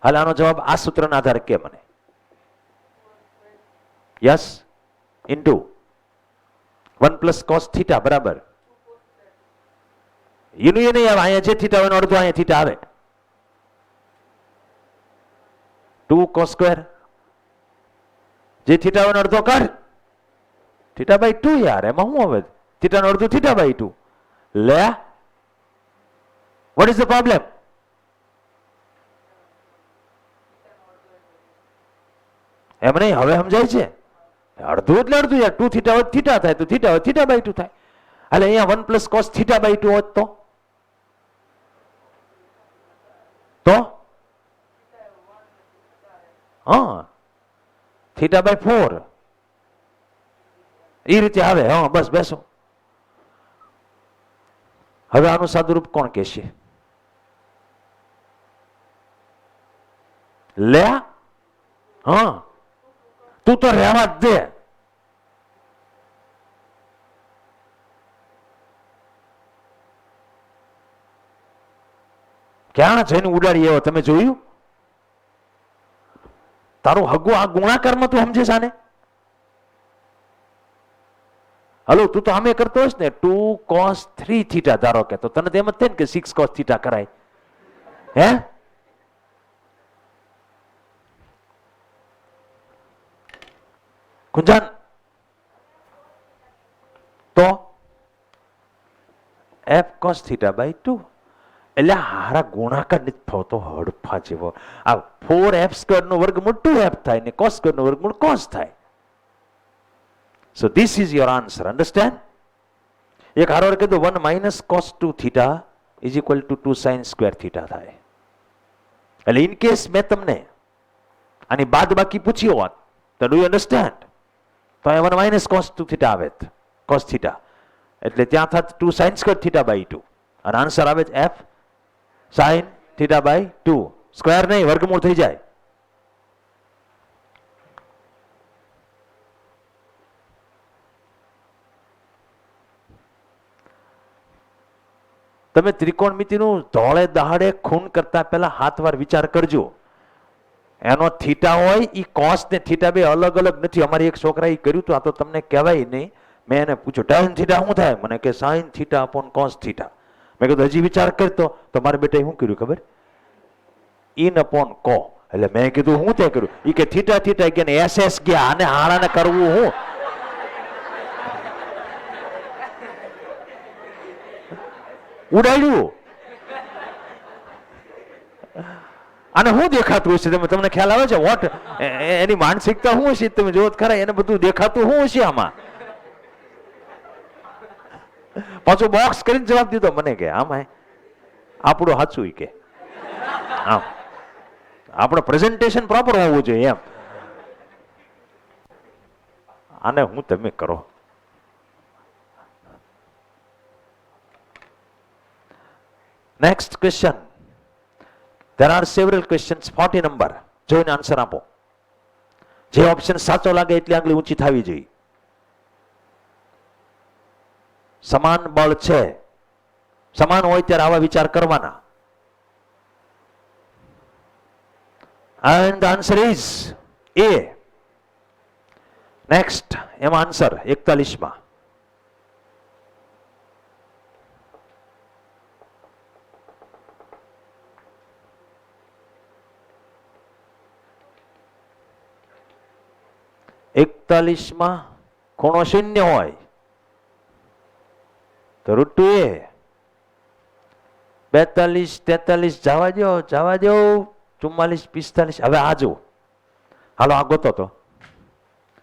હાલ આનો જવાબ આ સૂત્રના આધારે કે મને yes into 1 plus cos theta બરાબર. એનું એ નહીં આવે, અહીંયા જે થીટા હોય અડધો અહીંયા થીટા આવે. 2 કોસ સ્ક્વેર જે થીટા હોય અડધો કાઢ, થીટા બાય 2 યાર, એમાં શું હવે? થીટા નો અડધું થીટા બાય 2 લે. What is the problem? એમ નહીં, હવે સમજાય છે? અડધું એટલે અડધું યાર. 2 થીટા હોય થીટા થાય તો થીટા હોય થીટા બાય 2 થાય. એટલે અહીંયા 1 પ્લસ કોસ થીટા બાય 2 હોત તો હા થીટા બાય 4 એ રીતે આવે. હા બસ બેસો. હવે આનું સાદુરૂપ કોણ કહેશે? લે હા તું તો રહેવા જ દે. ક્યાં જઈને ઉડાડી આવ્યો તમે જોયું? તારું હગું આ ગુણાકારમાં તું સમજે આને? હલો તું તો આમે કરતો હોઈશ ને 2 cos 3 થીટા ધારો કે, તો તને તો એમ જ થાય ને કે 6 cos થીટા કરાય. હે કુંજાન તો f cos થીટા બાય 2 એટલે હારા ગુણાકાર નથી થતો હડફા જેવો. આ 4f² નો વર્ગમૂળ 2f થાય ને cos² નો વર્ગમૂળ cos થાય. So this is your answer. Understand? એક હારો કીધું 1 minus cos 2 theta is equal to 2 sin square theta થાય. એટલે ઇન કેસ મેં તમને આની બાદ બાકી પૂછ્યો હોત તો ડુ યુ અન્ડરસ્ટેન્ડ? તો 1 minus cos 2 theta આવે cos theta એટલે ત્યાં થાત 2 sin square theta by 2 અને આન્સર આવે f sin theta by 2. Square નહીં, વર્ગમૂળ થઈ જાય. તમે ત્રિકોણમિતિનું ધોળે દહાડે ખૂન કરતા પહેલા 7 વાર વિચાર કરજો. એનો થીટા હોય એ કોસ ને થીટા બે અલગ અલગ નથી. અમારી એક છોકરાએ કર્યું તો આ તો તમને કહેવાય નહીં. મેં એને પૂછ્યું tan થીટા શું થાય? મને કે sin theta upon cos theta. મેં કીધું હજી વિચાર કરતો તો મારા બેટાએ શું કર્યું ખબર? ઇન અપોન કો. એટલે મેં કીધું શું તે કર્યું? એ કે થીટા થીટા કે SS ગયા આને હારાને કરવું હું? ઉડાડ્યું. અને શું દેખાતું હશે? તમને ખ્યાલ આવે છે? વોટ એની માનસિકતા શું હશે? તમે જોવો ખરા એને બધું દેખાતું શું હશે આમાં? પાછું બોક્સ કરીને જવાબ દીધો મને કે આમાં આપણું સાચું કે આમ આપણું પ્રેઝન્ટેશન પ્રોપર હોવું જોઈએ એમ. આને હું તમે કરો. Next question. There are several questions, 40 number. જોઈને આન્સર આપો. જે ઓપ્શન સાચો લાગે એટલી આંગળી ઊંચી થવી જોઈએ. સમાન બળ છે, સમાન હોય ત્યારે આવા વિચાર કરવાના. And the answer is A. Next, એમાં આન્સર 41માં. એકતાલીસમાં ખૂણો શૂન્ય હોય તો √2 A. 42, 43 જવા દો, 44, 45. હવે આ જો, હાલો આ ગોતો તો.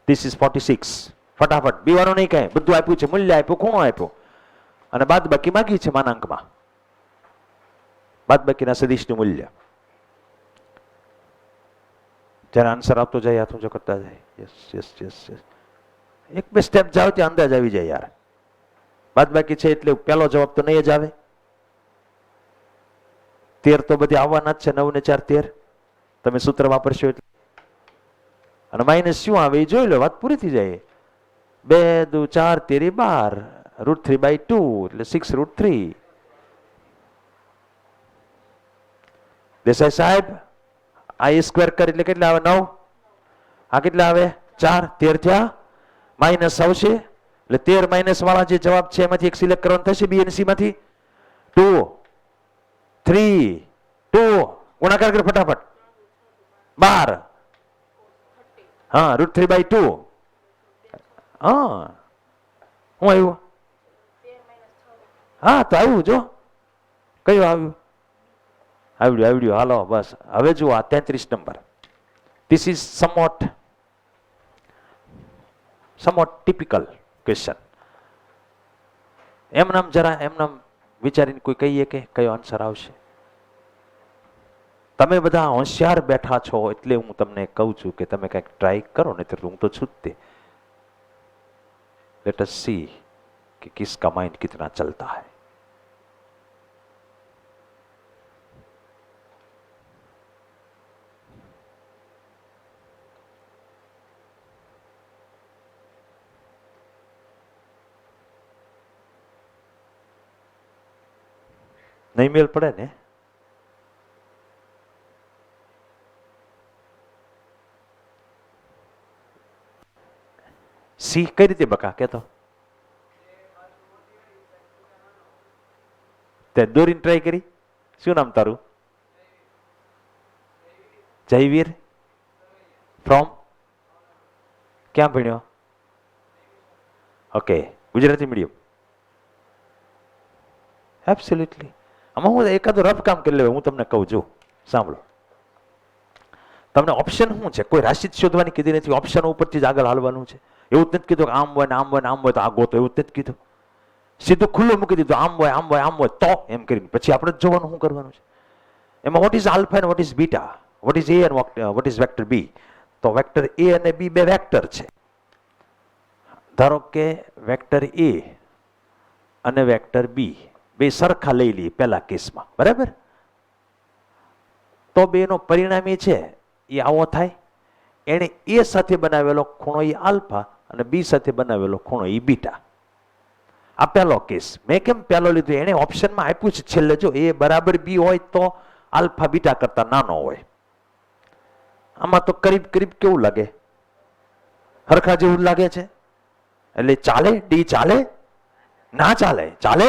This is 46. ફટાફટ, બીવાનું નહીં કઈ, બધું આપ્યું છે, મૂલ્ય આપ્યું, ખૂણો આપ્યો અને બાદ બાકી માગી છે માનાંકમાં. બાદ બાકીના સદિશનું મૂલ્ય. જ્યારે આન્સર આપતો જાય હાથ ઊંચો કરતા જાય. Yes yes yes yes. એક બે સ્ટેપ જાવ ત્યાં અંદાજ આવી જાય યાર. બાદ બાકી છે એટલે પહેલો જવાબ તો નહીં જ આવે. 13 તો બધી આવવાના જ છે, 9 ને 4 13. તમે સૂત્ર વાપરશો એટલે. અને માઇનસ શું આવે એ જોઈ લો, વાત પૂરી થઈ જાય. 2 દુ 4 13 12, √3/2 એટલે 6 √3. દેસાઈ સાહેબ, આ સ્ક્વેર કર એટલે કેટલા આવે? 9. આ કેટલા આવે? 4. 13 થયા, માઇનસ આવશે એટલે 13 માઇનસ વાળા જે જવાબ છે એમાંથી એક સિલેક્ટ કરવાનું થશે. બી અને સી માંથી 2 3 2 ગુણાકાર કરો ફટાફટ. 12. હા, √3/2. હા, હું આવ્યું? હા તો આવ્યું. જો કયું આવ્યું? આવડ્યું. હાલો બસ હવે જુઓ આ 33 number. This is somewhat typical question. એમનામ જરા એમનામ વિચારીને કોઈ કહીએ કે કયો આન્સર આવશે. તમે બધા હોશિયાર બેઠા છો એટલે હું તમને કહું છું કે તમે કંઈક ટ્રાય કરો, નહીં તો હું તો છું જ તે. લેટ અસ સી कि किसका माइंड कितना चलता है. नहीं मेल पड़े ने. सी कई रीते बका के तो તે દોરીને ટ્રાય કરી. શું નામ તારું? જયવીર. ફ્રોમ? ક્યાં ભણ્યો? Okay, Gujarati medium. એબ્સોલ્યુટલી. આમાં હું એકાદું રફ કામ કરી લેવા. હું તમને કહું છું, સાંભળો. તમને ઓપ્શન શું છે? કોઈ રાશિ શોધવાની કીધી નથી. ઓપ્શન ઉપરથી જ આગળ હાલવાનું છે. એવું જ નથી કીધું કે આમ હોય ને આમ હોય ને આમ હોય તો આ ગોતો, એવું જ નથી કીધું. સીધું ખુલ્લું મૂકી દીધું, આમ હોય આમ હોય આમ હોય તો એમ કરીને પછી આપણે જ જોવાનું શું કરવાનું છે. એમાં what is alpha and what is beta, what is A and what is vector B. તો વેક્ટર એ અને બી બે વેક્ટર છે. ધારો કે વેક્ટર એ અને વેક્ટર બી બે સરખા લઈ લઈએ પહેલા કેસમાં, બરાબર? તો બેનો પરિણામી છે એ આવો થાય. એણે એ સાથે બનાવેલો ખૂણો એ આલ્ફા અને બી સાથે બનાવેલો ખૂણો એ બીટા. આ પહેલો કેસ. મેં કેમ પહેલો લીધું? એને ઓપ્શનમાં આપ્યું છે છેલ્લે, જો એ બરાબર બી હોય તો આલ્ફા બીટા કરતા નાનો હોય. આમાં તો કરીબ કરીબ કેવું લાગે? હરખા જેવું લાગે છે. એટલે ચાલે? ડી ચાલે? ના ચાલે? ચાલે?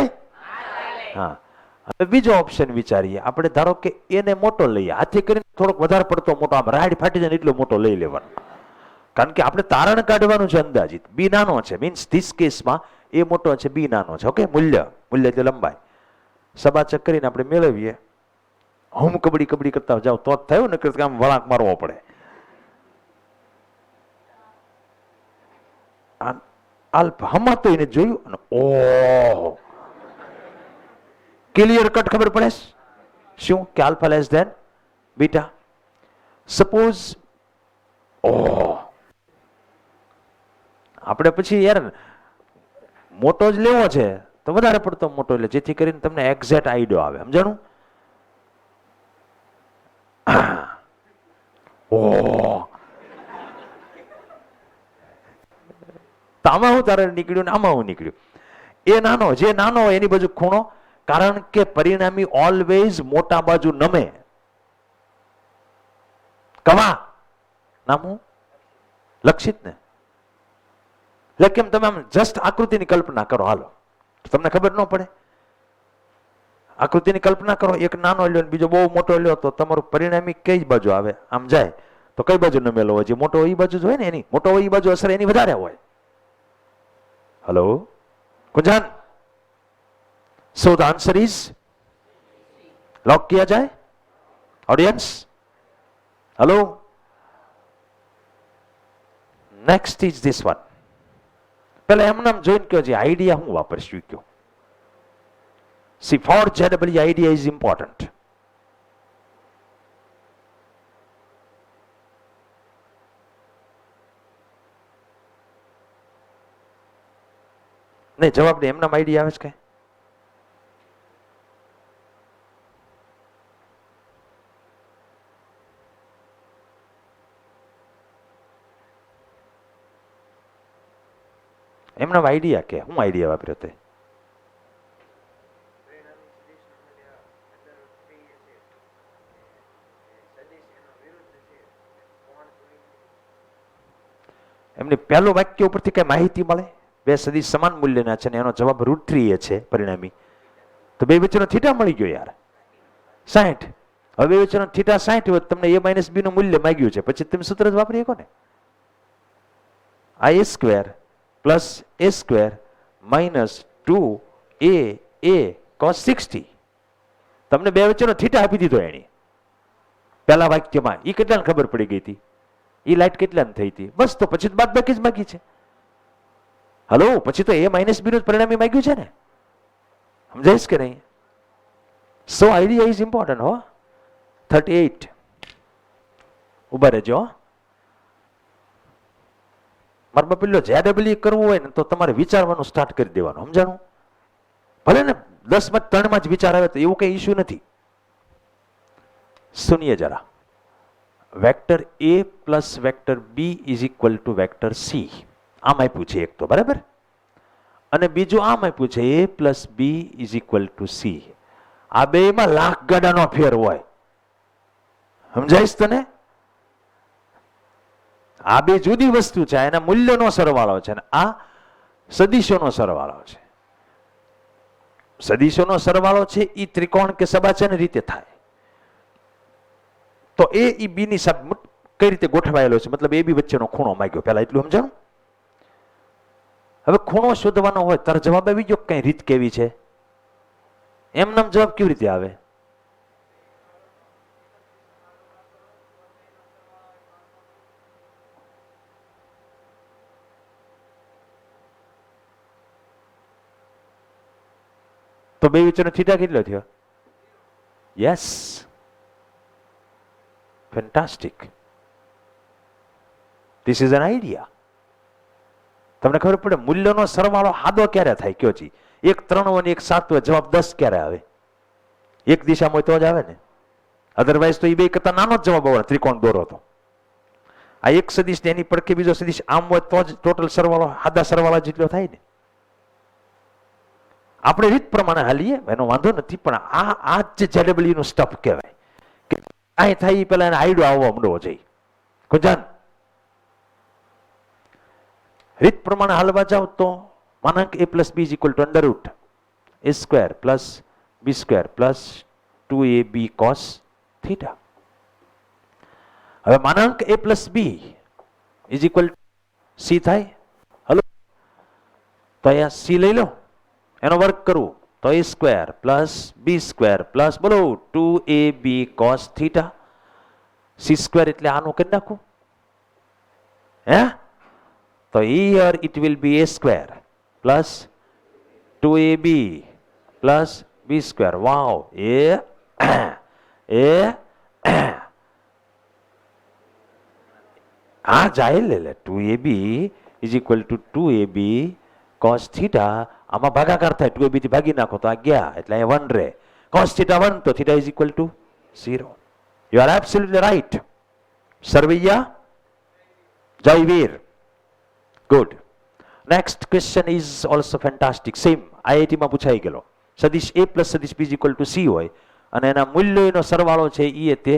હા. હવે બીજો ઓપ્શન વિચારીએ આપણે. ધારો કે એને મોટો લઈએ, હાથી કરીને થોડોક વધારે પડતો મોટો, આમ રાઈડ ફાટી જાય એટલો મોટો લઈ લેવાનો. કારણ કે આપણે તારણ કાઢવાનું છે અંદાજિત. બી નાનો છે, મીન્સ ધીસ કેસમાં એ મોટો છે, બી નાનો છે. ઓકે, મૂલ્ય એટલે લંબાઈ. સબાચક કરીને આપણે મેળવીએ. હું કબડ્ડી કબડ્ડી કરતા જાવ તો જ થયું ને, કે આમ વળાંક મારવો પડે. આલ્ફા હમણાં તો એને જોયું અને ઓહો, ક્લિયર કટ ખબર પડે શું કે alpha less than beta. Suppose oh આપણે પછી યાર મોટો જ લેવો છે તો વધારે પડતો મોટો લે, જેથી કરીને તમને એક્ઝેક્ટ આઈડિયો આવે. સમજાણું? ઓ તો આમાં હું તારે નીકળ્યું ને આમાં હું નીકળ્યું. એ નાનો, જે નાનો હોય એની બાજુ ખૂણો, કારણ કે પરિણામી ઓલવેઝ મોટા બાજુ નમે. કમા નામું લક્ષિત ને, એટલે કેમ તમે આમ જસ્ટ આકૃતિની કલ્પના કરો, હાલો તમને ખબર ન પડે. આકૃતિની કલ્પના કરો, એક નાનો લ્યો બીજો બહુ મોટો લ્યો તો તમારું પરિણામી કઈ બાજુ આવે? આમ જાય તો કઈ બાજુ નમેલો હોય? જે મોટો હોય એ બાજુ જ હોય ને, એની મોટો હોય એ બાજુ અસર એની વધારે હોય. Hello Kunjan, so the answer is lock किया जाए audience? Hello, next is this one. पहले एम नाम જોઈને કયો, જે આઈડિયા હું વાપરશું કયો. C four JW idea is important. નહીં જવાબ નહીં, એમના આઈડિયા આવે છે કે એમના આઈડિયા કે હું આઈડિયા વાપર્યો તે? એમની પહેલું વાક્ય ઉપરથી કઈ માહિતી મળે? બે સદીશ સમાન મૂલ્યના છે ને એનો જવાબ √3 છે પરિણામી. તો બે વચ્ચેનો થીટા મળી ગયો યાર 60. હવે બે વચ્ચેનો થીટા 60 હોય તમને a - b નું મૂલ્ય માંગ્યું છે, પછી તમે સૂત્ર જ વાપરી શકો ને. a² + a² - 2a cos 60. તમને બે વચ્ચેનો થીટા આપી દીધો એની પહેલા વાક્યમાં. એ કેટલાને ખબર પડી ગઈ હતી? એ લાઈટ કેટલાને થઈ હતી? બસ તો પછી બાદબાકી જ માંગી છે. હલો, પછી તો a - b નું પરિણામી માંગ્યું છે ને. સમજાઈશ કે નહીં? સો આઈડિયા ઇઝ ઇમ્પોર્ટન્ટ હો. 38 ઉભા રહેજો. મારા બાપલ્યો જેડબલ્યુ કરવું હોય ને તો તમારે વિચારવાનું સ્ટાર્ટ કરી દેવાનું. સમજાણું? ભલે ને 10 માં 3 માં જ વિચાર આવે તો એવું કઈ ઇશ્યુ નથી. સુનિએ જરા. Vector a + vector b = vector c. આમ આપ્યું છે એક તો, બરાબર, અને બીજું આમ આપ્યું છે a + b = c. આ બેમાં લાખ ગાડાનો ફેર હોય. સમજાઈશ તને? આ બે જુદી વસ્તુ છે. એના મૂલ્યનો સરવાળો છે ને આ સદિશોનો સરવાળો છે. સદિશોનો સરવાળો છે એ ત્રિકોણ કે સબાચન રીતે થાય. તો a એ b ની સાથે કઈ રીતે ગોઠવાયેલો છે, મતલબ a b વચ્ચેનો ખૂણો માંગ્યો. પહેલા એટલું સમજાણું. હવે ખૂણો શોધવાનો હોય તારો જવાબ આવી ગયો. કઈ રીત કેવી છે? એમ નામ જવાબ કેવી રીતે આવે? તો બે વચ્ચેનો થીટા કેટલો થયો? Yes, fantastic. This is an idea. તમને ખબર પડે મૂલ્યનો સરવાળો હાદો ક્યારે થાય? કયો જી? એક 3 હોય ને એક 7 હોય, જવાબ 10 ક્યારે આવે? એક દિશામાં હોય તો જ આવે ને. અધરવાઇઝ તો એ બે કરતા નાનો જ જવાબ આવે. ત્રિકોણ દોરો તો આ એક સદિશ ને એની પડખે બીજો સદિશ આમ હોય તો જ ટોટલ સરવાળો હાદા સરવાળા જેટલો થાય ને. આપણે રીત પ્રમાણે હાલીએ એનો વાંધો નથી, પણ આ જ જેડબલ્યુ નું સ્ટફ કહેવાય કે આ થાય પેલા એને આઈડિયો આવવા માંડવો જોઈએ. કુંજાન, રીત પ્રમાણે હાલવા જાવ તો માનાંક a + b = √a² + b² + 2ab cos θ. હવે માનાંક a + b = c થાય. હલો, તો અહીંયા c લઈ લો, એનો વર્ગ કરું તો a² + b² + બોલો 2ab cos θ. c² એટલે આનું કરી નાખું. હે? તો here it will be a² + 2ab + b². વાવ, હા જાય લે 2ab is equal two 2ab cos theta. આમાં ભાગાકાર થાય, 2ab થી ભાગી નાખો તો આ ગયા, એટલે અહીંયા 1 રહે. cos થીટા 1 તો theta is equal to 0. You are absolutely right. Sarvaiya Jayvir. Good. Next question is also fantastic. Same IIT માં પૂછાઈ ગયેલો. સદિશ a પ્લસ સદિશ b is equal to c હોય અને એના મૂલ્યોનો સરવાળો છે એ તે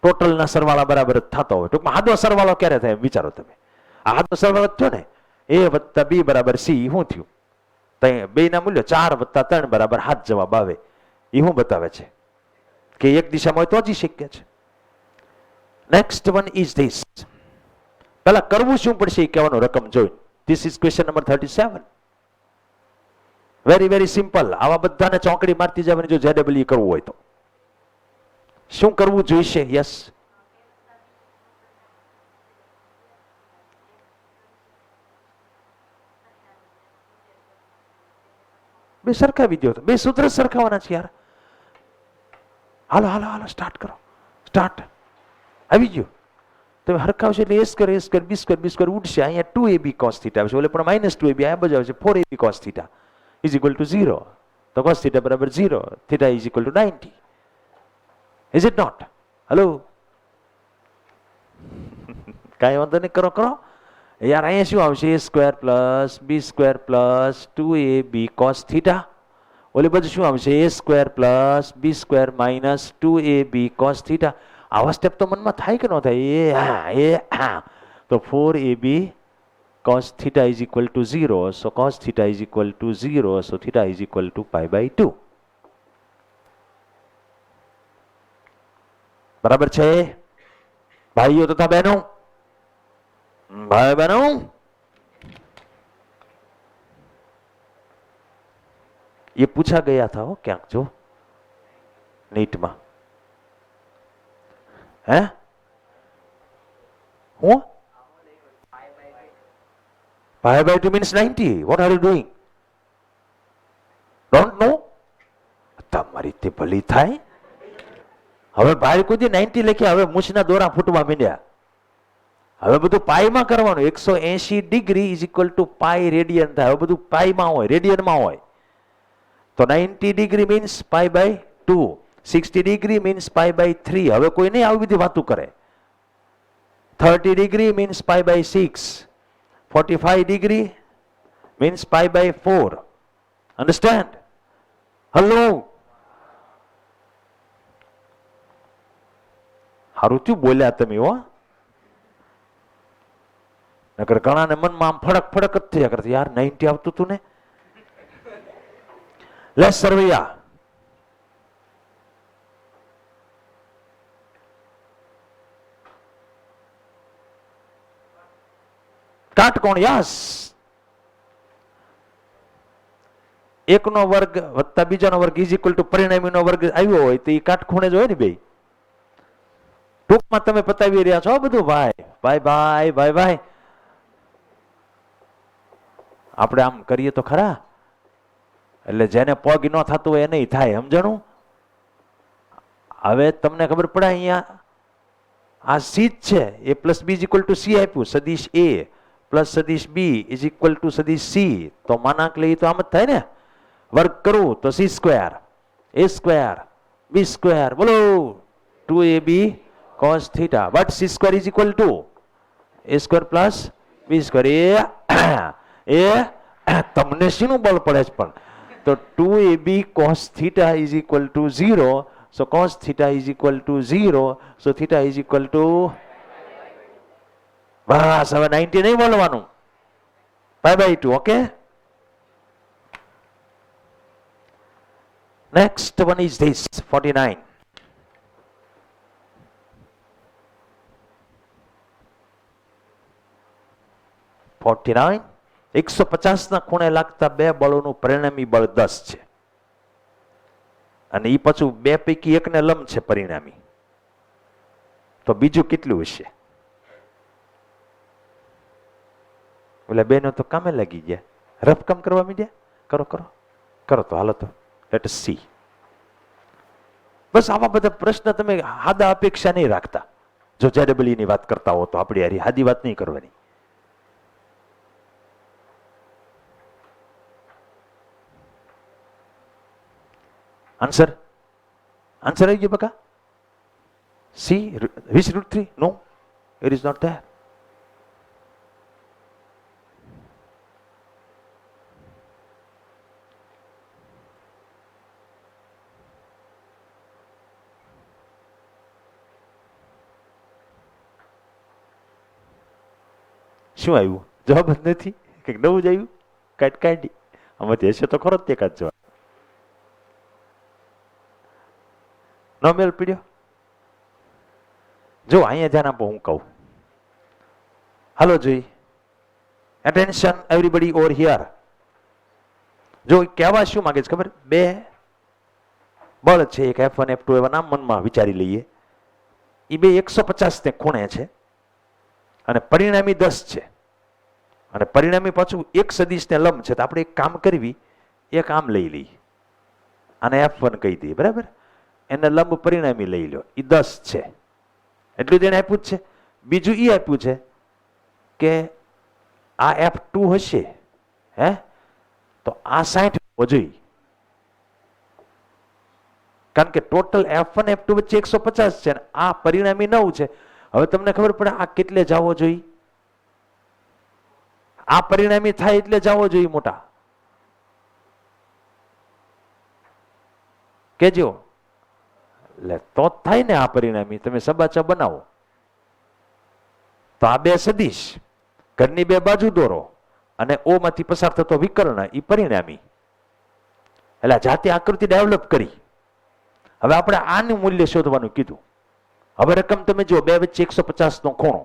ટોટલના સરવાળા બરાબર જ થતો હોય. ટૂંકમાં આદો સરવાળો ક્યારે થાય વિચારો તમે. આદો સરવાળો થયો ને a વત્તા b બરાબર c, શું થયું? બે ના મૂલ્યો 4 વત્તા 3 બરાબર 7 જવાબ આવે. એ શું બતાવે છે કે એક દિશામાં હોય તો જ શક્ય છે. Next one is this. પહેલા કરવું શું પડશે એ કહેવાનો રકમ જોઈ. This is question number 37. Very very simple. આવા બધાને ચોકડી મારતી જવાની જો જેડબલ્યુ કરવું હોય તો શું કરવું જોઈશે? યસ, બે સરખાવી દો. બે સૂત્ર સરખાવાના છે યાર. હાલો હાલો હાલો સ્ટાર્ટ કરો. સ્ટાર્ટ. આવી ગયો. તમે હરખાવશો એટલે a square a square b square b square ઉડશે. અહીંયા 2ab cos થીટા આવશે, ઓલે પણ -2ab આ બાજુ આવશે 4ab cos theta is equal to 0. તો cos થીટા બરાબર 0, theta is equal to 90. Is it not? Hello, કાંઈ વાંધો નહીં, કરો કરો યાર. અહીંયા શું આવશે? a square plus b square plus 2ab cos theta. ઓલી બાજુ શું આવશે? a square plus b square minus 2ab cos theta. આવા સ્ટેપ તો મનમાં થાય કે ન થાય? તો 4ab cos theta is equal to 0, so cos theta is equal to 0, so theta is equal to pi/2. બરાબર છે ભાઈઓ તથા બહેનો? ભાઈ બહેનો, ये पूछा गया था हो क्या जो नीट में है हूँ pi/2 means 90. What are you doing? Don't know? તમારી તે ભલી થાય. હવે ભાઈ કોઈ 90 લખ્યા, હવે મૂછના દોરા ફૂટવા માંડ્યા. હવે બધું પાઈમાં કરવાનું. 180 degree is equal to pi radian થાય. હવે બધું પાઈમાં હોય, રેડિયનમાં હોય. તો 90 degree means pi/2, 60 degree means pi/3. હવે કોઈ નહીં આવી બધી વાતો કરે. 30 degree means pi/6, 45 degree means pi/4. Understand? Hello? હારું થયું બોલ્યા તમે હો. નકર ઘણાને મનમાં આમ ફડક ફડક જ થયા કરતી, યાર 90 આવતું તું ને. લેસ સરવૈયા. કાટકોણ. યસ, એકનો વર્ગ વત્તા બીજાનો વર્ગ ઇઝ ઇક્વલ ટુ પરિણામીનો વર્ગ આવ્યો હોય તો એ કાટખૂણે જ હોય ને બે. ટૂંકમાં તમે પતાવી રહ્યા છો બધું ભાઈ. ભાઈ ભાઈ ભાઈ ભાઈ આપણે આમ કરીએ તો ખરા, એટલે જેને પગ ન થતું હોય એને થાય. સમજણું? હવે તમને ખબર પડે અહીંયા આ સી જ છે. a plus b is equal to c આપ્યું. સદિશ a પ્લસ સદિશ b ઇઝ ઇક્વલ ટુ સદિશ c. તો માનાંક લઈએ તો આમ જ થાય ને. વર્ગ કરું તો c square a square b square, બોલો 2ab cos theta. But c square is equal to a square plus b square. તમને શીનું બળ પડે છે પણ? તો 2ab cos theta is equal to 0, so cos theta is equal to 0, so theta is equal to, બસ હવે 90 નહીં બોલવાનું, pi/2. Okay, next one is this 49. $49. 150 ના ખૂણે લાગતા બે બળોનું પરિણામી બળ 10 છે અને એ પાછું બે પૈકી એકને લંબ છે પરિણામી. તો બીજું કેટલું હશે? એટલે બેનો તો કામે લાગી ગયા, રફ કામ કરવા માંડ્યા. કરો કરો કરો તો હાલો તો લેટ અસ સી. બસ આવા બધા પ્રશ્ન તમે હાદા અપેક્ષા નહીં રાખતા. જો JEE ની વાત કરતા હો તો આપણી હારી હાદી વાત નહીં કરવાની. આન્સર આન્સર આવી ગયો બકા. C which √3? No, it is not there. શું આવ્યું? જવાબ જ નથી. કંઈક નવું જ આવ્યું. કાઢી આમાંથી હશે તો ખરો જ તે કાઢ જવાબ. ન મેળ પીડ્યો. જો અહીંયા ધ્યાન આપો, હું કહું. હાલો જોઈ. Attention everybody over here. જો કહેવા શું માંગે છે ખબર? બે બળ છે, એક F1 F2 એવા નામ મનમાં વિચારી લઈએ. એ બે 150 ને ખૂણે છે અને પરિણામી 10 છે. અને પરિણામી પાછું એક સદિશને લંબ છે. તો આપણે એક કામ કરવી, એક આમ લઈ લઈએ, આને F1 કહી દઈએ, બરાબર? એને લંબ પરિણામી લઈ લો, એ 10 છે. એટલું જ એને આપ્યું જ છે. બીજું એ આપ્યું છે કે આ F2 હશે, હે, તો આ 60 હોવો જોઈએ. કારણ કે ટોટલ F1 F2 વચ્ચે 150 છે અને આ પરિણામી 9 છે. હવે તમને ખબર પડે આ કેટલે જવો જોઈએ? આ પરિણામી થાય એટલે જવો જોઈએ મોટા. કેજો એટલે તો જ થાય ને આ પરિણામી. તમે સબાચા બનાવો તો આ બે સદિશ ઘરની બે બાજુ દોરો અને ઓ માંથી પસાર થતો વિકર્ણ એ પરિણામી. એટલે જાતે આકૃતિ ડેવલપ કરી. હવે આપણે આનું મૂલ્ય શોધવાનું કીધું. હવે રકમ તમે જુઓ, બે વચ્ચે 150 નો ખૂણો,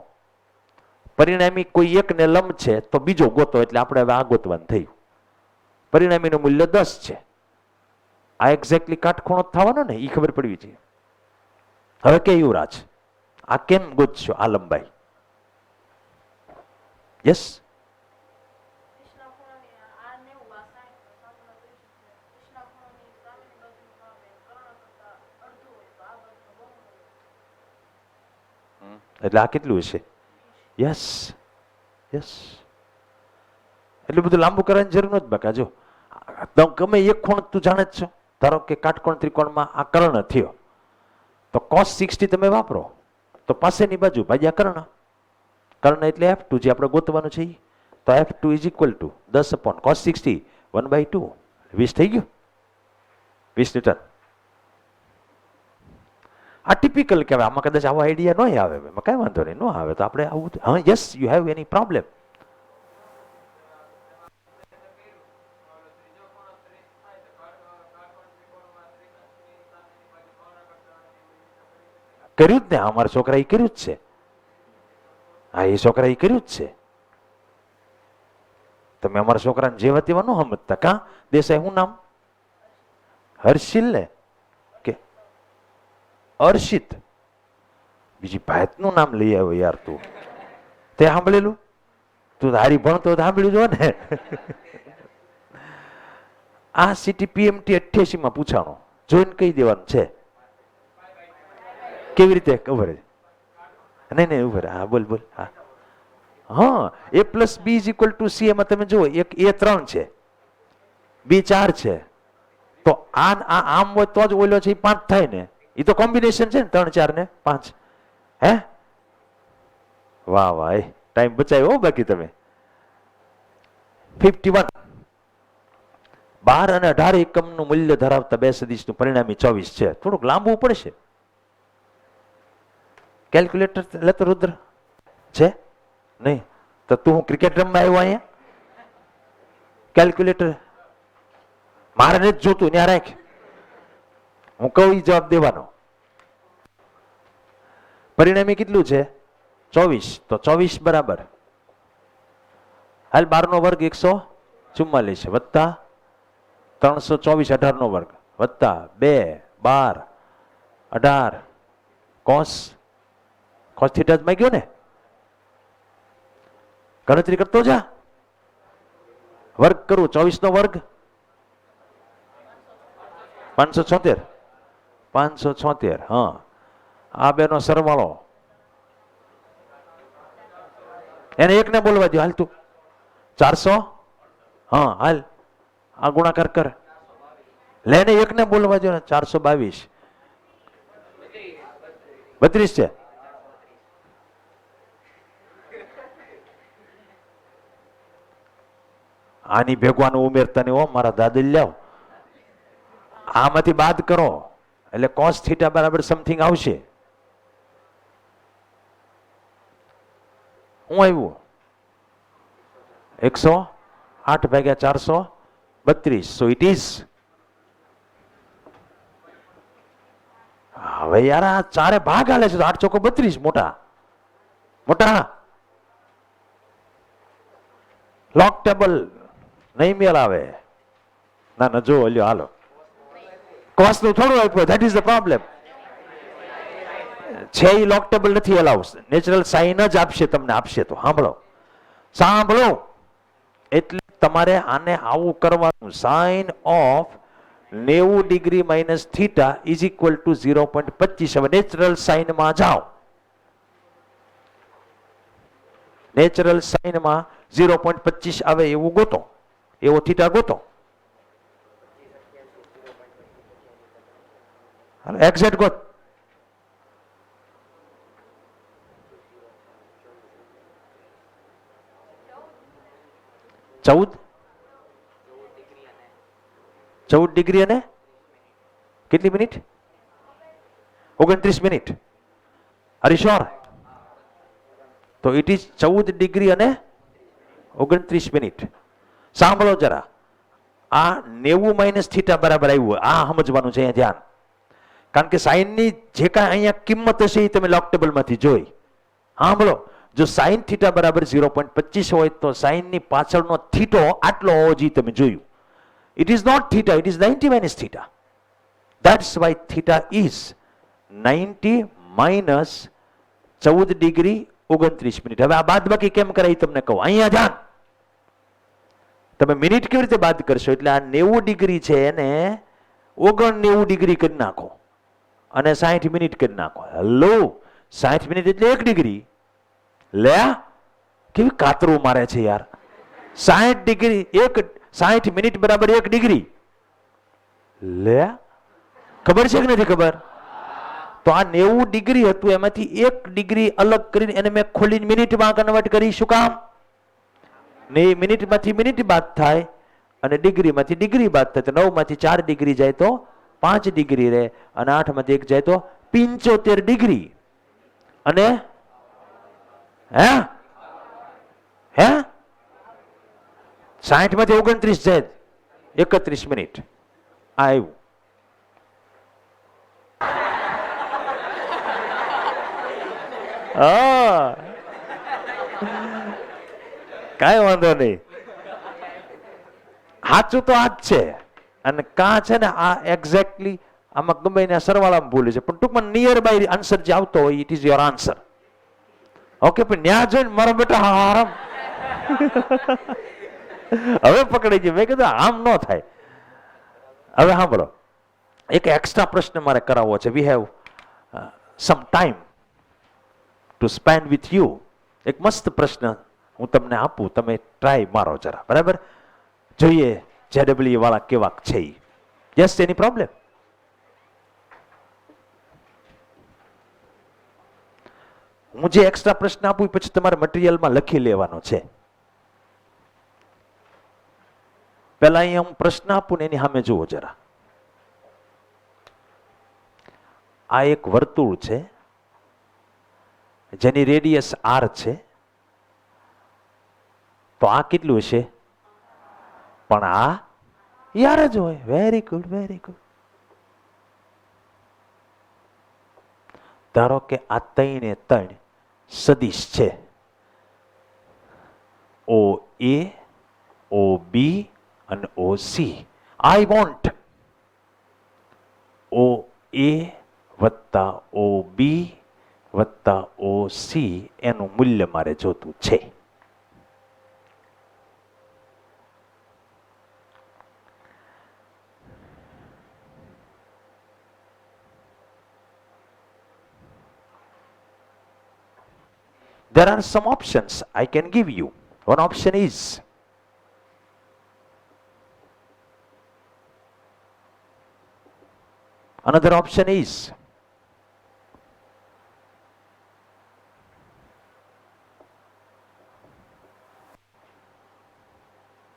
પરિણામી કોઈ એક ને લંબ છે તો બીજો ગોતો. એટલે આપણે હવે આ ગોતવાનું થયું. પરિણામીનું મૂલ્ય 10 છે. આ એક્ઝેક્ટલી કાટખૂણો થવાનો ને, એ ખબર પડવી જોઈએ. હવે કે યુવરાજ, આ કેમ ગોતશો આ લંબાઈ? યસ, એટલે આ કેટલું હશે? Yes yes. એટલું બધું લાંબુ કરવાની જરૂર નથી બકા. જો ગમે એક ખૂણ તું જાણે જ છો. ધારો કે કાટકોણ ત્રિકોણમાં આ કર્ણ થયો તો cos 60 તમે વાપરો તો પાસેની બાજુ ભાગ્યા કર્ણ. કર્ણ એટલે F2 જે આપણે ગોતવાનું છે. તો F2 is equal two 10/cos 60 1/2. 20 થઈ ગયું. 20 ન્યૂટન. આ ટિપિકલ કહેવાય. આમાં કદાચ આવો આઈડિયા નહીં આવે, એમાં કાંઈ વાંધો નહીં, ન આવે તો આપણે આવું. હા, yes, you have any problem? કર્યું જ ને, અમારા છોકરા એ કર્યું જ છે. હા, એ છોકરા એ કર્યું જ છે. તમે અમારા છોકરાને જેવા તેવા ન સમજતા. કા દેસાઈ, શું નામ? હર્ષિલ ને કે અર્ષિત? બીજી ભાતનું નામ લઈ આવ્યો યાર તું. તે સાંભળેલું? તું હારી ભણતો સાંભળ્યું જો ને. આ સીટી PMT 88 માં પૂછાણો, જોઈને કહી દેવાનું છે. કેવી રીતે ખબર? નહીં નહીં ઉભર. હા બોલ બોલ. હા હા, A+B = C. એમાં તમે જુઓ, એક A3 છે, B 4 છે. તો આ આમ હોય તો જ ઓલો છે 5 થાય ને. એ તો કોમ્બિનેશન છે ને, 3 4 ને 5. હે, વાહ વાહ, ટાઈમ બચાવ્યો બાકી તમે. 51. 12 અને 18 એકમનું મૂલ્ય ધરાવતા બે સદિશનું પરિણામી 24 છે. થોડુંક લાંબુ પડશે. કેલ્ક્યુલેટર લેતો રુદ્ર છે નહીં તો તું ક્રિકેટ રમવા આવ્યો અહીંયા? કેલ્ક્યુલેટર મારે નથી જોતું, ત્યાં રાખ. હું કહું એ જવાબ દેવાનો. પરિણામી કેટલું છે? 24. તો 24 બરાબર, હાલ 12 નો વર્ગ 144 વત્તા 324 18 નો વર્ગ વત્તા 2 12 18 cos થીટા જ માં ગયો ને. ગણતરી કરતો જા. વર્ગ કરું, 24 નો વર્ગ 576. 576. હા, આ બે નો સરવાળો. એને એક ને બોલવા દો. હાલ તું 400. હા હાલ, આ ગુણાકાર કર. લેને એકને બોલવા જો ને 422 32 છે. આની ભેગવાનું ઉમેરતા નહીં હો મારા દાદી લાવ. આમાંથી બાદ કરો એટલે cos થીટા બરાબર સમથિંગ આવશે. હું આવ્યું 108 ભાગ્યા 432. So it is. હવે યાર આ ચારે ભાગ આલે છે તો 8 ચોકો 32 મોટા મોટા લોક ટેબલ નહીં મેળ આવે. ના ના જો લ્યો હાલો કોસ નું થોડું આપ્યું. That is the problem. છે એ લોક ટેબલ નથી અલાઉ. નેચરલ સાઇન જ આપશે તમને. આપશે તો સાંભળો સાંભળો. એટલે તમારે આને આવું કરવાનું. Sine of 90 degree minus theta is equal to 0.25. હવે નેચરલ સાઇનમાં જાઓ. નેચરલ સાઇનમાં 0.25 આવે એવું ગોતો. એવો થીટા ગોતો. એક્ઝેક્ટ ગોત. ચૌદ 14 ડિગ્રી અને કેટલી minute? 29 minute. Are you sure? તો ઇટ ઇઝ 14 ડિગ્રી અને 29 મિનિટ. સાંભળો જરા. આ 90 માઇનસ થીટા બરાબર આવ્યું. આ સમજવાનું છે અહીંયા ધ્યાન. કારણ કે સાઇનની જે કાંઈ અહીંયા કિંમત હશે એ તમે લોક ટેબલમાંથી જોઈ. સાંભળો. જો સાઇન થીટા બરાબર 0.25 હોય તો સાઇનની પાછળનો થીટો આટલો હોવો જોઈએ તમે જોયું. It is not theta, it is 90 minus theta. That's why theta is 90 minus 14 degree 29 minute. હવે આ બાદ બાકી કેમ કરાય તમને કહું. અહીંયા ધ્યાન. તમે મિનિટ કેવી રીતે બાદ કરશો? એટલે આ 90 ડિગ્રી છે એને 69 ડિગ્રી કરી નાખો અને 60 મિનિટ કરી નાખો. હેલો 60 મિનિટ એટલે 1 ડિગ્રી. લે કેવી કાતરું મારે છે યાર. 60 ડિગ્રી 60 મિનિટ બરાબર 1 ડિગ્રી. લે ખબર છે કે નથી ખબર? તો આ 90 ડિગ્રી હતું એમાંથી 1 ડિગ્રી અલગ કરીને એને મેં ખોલીને મિનિટમાં કન્વર્ટ કરી. શું કામ? ને મિનિટમાંથી મિનિટ બાદ થાય અને ડિગ્રીમાંથી ડિગ્રી બાદ થાય. તો 9 માંથી 4 ડિગ્રી જાય તો 5 ડિગ્રી રહે અને 8 માંથી 1 જાય તો 75 ડિગ્રી. અને હે હે 60 માંથી 29 જાય 31 મિનિટ. આવ્યું. કાંઈ વાંધો નહીં. સાચું તો આ જ છે. અને કા છે ને આ એક્ઝેક્ટલી આમાં ગમે એને સરવાળામાં ભૂલે છે. પણ ટૂંકમાં નિયર બાય આન્સર જે આવતો હોય it is your answer. Okay. પણ ન્યા જોઈને મારો બેટા આરામ હવે પકડી ગયું. મેં કીધું આમ ન થાય. હવે સાંભળો. એક એક્સ્ટ્રા પ્રશ્ન મારે કરાવવો છે. We have some time to spend with you. એક મસ્ત પ્રશ્ન હું તમને આપું. તમે ટ્રાય મારો જરા. બરાબર? જોઈએ જેડબલ્યુ વાળા કેવા છે. યસ એની પ્રોબ્લેમ? હું જે એક્સ્ટ્રા પ્રશ્ન આપું પછી તમારે મટીરિયલમાં લખી લેવાનો છે. પહેલા અહીંયા હું પ્રશ્ન આપું ને એની સામે જુઓ જરા. આ એક વર્તુળ છે જેની રેડિયસ r છે. તો આ કેટલું હશે? પણ આ યાર જ હોય. Very good very good. ધારો કે આ 3 એ 3 સદિશ છે. ઓ એ ઓ બી અને ઓ સી. આઈ વોન્ટ ઓ એ વત્તા ઓ બી વત્તા ઓ સી એનું મૂલ્ય મારે જોતું છે. There are some options I can give you. One option is Another option is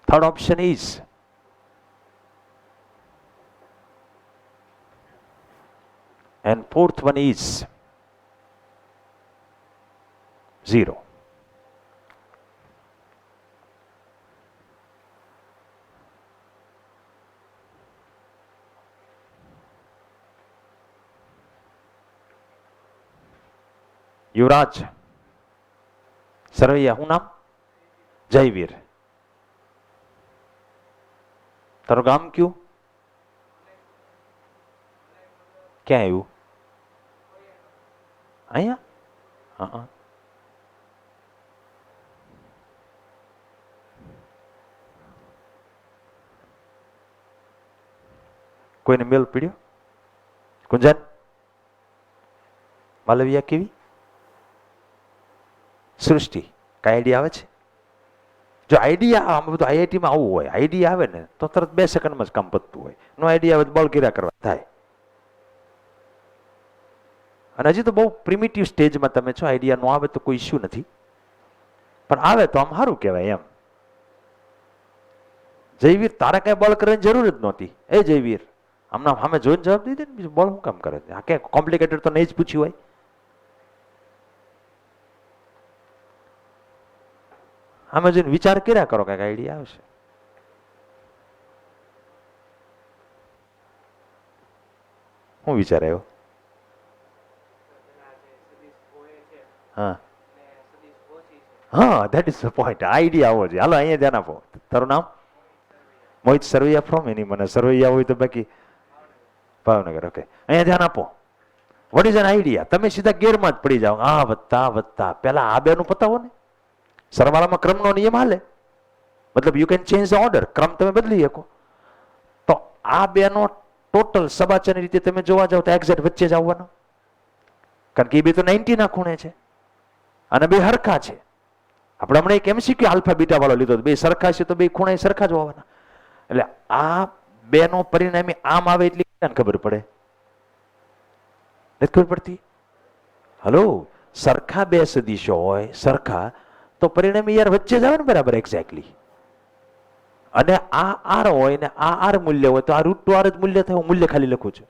third option is and fourth one is 0. યુવરાજ સરવૈયા, શું નામ? જયવીર. તારું ગામ કયું? ક્યાં આવ્યું? અહીંયા? હા. કોઈને મેલ પીડ્યો? કુંજન માલવિયા કેવી? સૃષ્ટિ કઈ આઈડિયા આવે છે? જો આઈડિયા આમાં બધું આઈઆઈટીમાં આવું હોય, આઈડિયા આવે ને તો તરત 2 સેકન્ડમાં જ કામ પતતું હોય. નો આઈડિયા આવે તો બળ કર્યા કરવા થાય. અને હજી તો બહુ પ્રિમિટિવ સ્ટેજમાં તમે છો. આઈડિયા નો આવે તો કોઈ ઇશ્યુ નથી, પણ આવે તો આમ સારું કહેવાય એમ. જયવીર તારે કઈ બળ કરવાની જરૂર જ નહોતી. એ જયવીર આમના સામે જોઈને જવાબ દઈ દે ને, બીજું બળ શું કામ કરે? આ ક્યાં કોમ્પ્લિકેટેડ તો નહીં જ પૂછ્યું હોય. આમાં જોઈને વિચાર કર્યા કરો, કઈક આઈડિયા આવશે. શું વિચાર આવ્યો? હા હા, that is the point. Idea આવો છે. હાલો અહીંયા ધ્યાન આપો. તારું નામ? મોહિત સરવૈયા ફ્રોમ એની. મને સરવૈયા હોય તો બાકી ભાવનગર. ઓકે, અહીંયા ધ્યાન આપો. What is an idea? તમે સીધા ગેરમાં જ પડી જાઓ. આ વત્તા વત્તા પેલા આ બેનું પતાવો ને. સરવાળામાં ક્રમનો નિયમ હાલે, મતલબ you can change the order. ક્રમ તમે બદલી શકો. તો આ બેનો ટોટલ સબાચરની રીતે તમે જોવા જાવ તો એક્ઝેક્ટ વચ્ચે જ આવવાનો, કારણ કે એ બે તો 90 ના ખૂણે છે અને બે હરખા છે. આપણે હમણાં એક એમસીક્યુ આલ્ફા બીટા વાળો લીધો, બે સરખા છે તો બે ખૂણે સરખા જ હોવાના. એટલે આ બેનો પરિણામી આમ આવે એટલી ખબર પડે? નથી ખબર પડતી? હલો, સરખા બે સદીશો હોય સરખા તો પરિણામી યાર વચ્ચે જ આવે ને, બરાબર એક્ઝેક્ટલી. અને આ આર હોય ને આ આર મૂલ્ય હોય તો આ રૂટ ટુ આર જ મૂલ્ય થાય. હું મૂલ્ય ખાલી લખું છું.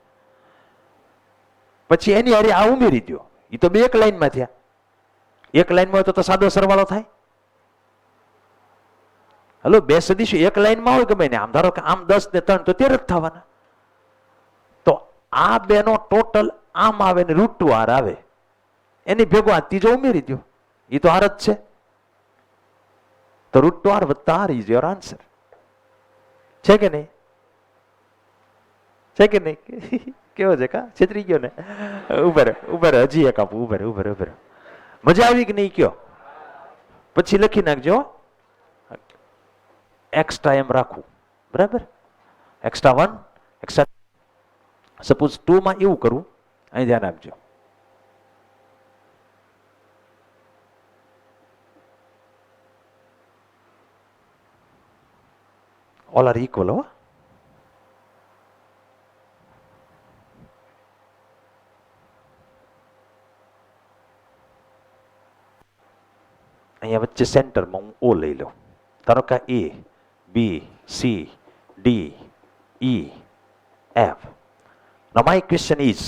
પછી એની હારે આ ઉમેરી દો. એ તો બે એક લાઈનમાં થયા. એક લાઈનમાં હોય તો સાદો સરવાળો થાય. હલો, બે સદીશો એક લાઈનમાં હોય ગમે ને, આમ ધારો કે આમ 10 ને 3 તો 13 જ થવાના. તો આ બેનો ટોટલ આમ આવે ને રૂટ ટુ આર આવે, એની ભેગો આ ત્રીજો ઉમેરી દો. એ તો આર જ છે. તો રૂટ ટુ આર વત્તા આર ઇઝ યોર આન્સર. છે કે નહીં? છે કે નહીં? કેવો છે? કા છેતરી ગયો ને? ઉભર હજી એક આપું. ઉભર મજા આવી કે નહીં કયો? પછી લખી નાખજો. એક્સ્ટ્રા એમ રાખવું, બરાબર? Extra 1 extra. સપોઝ 2 માં એવું કરવું, અહીં ધ્યાન આપજો. All are equal. હો, અહીંયા વચ્ચે સેન્ટરમાં હું ઓ લઈ લઉં. ધારો કે A B C D E F. Now my question is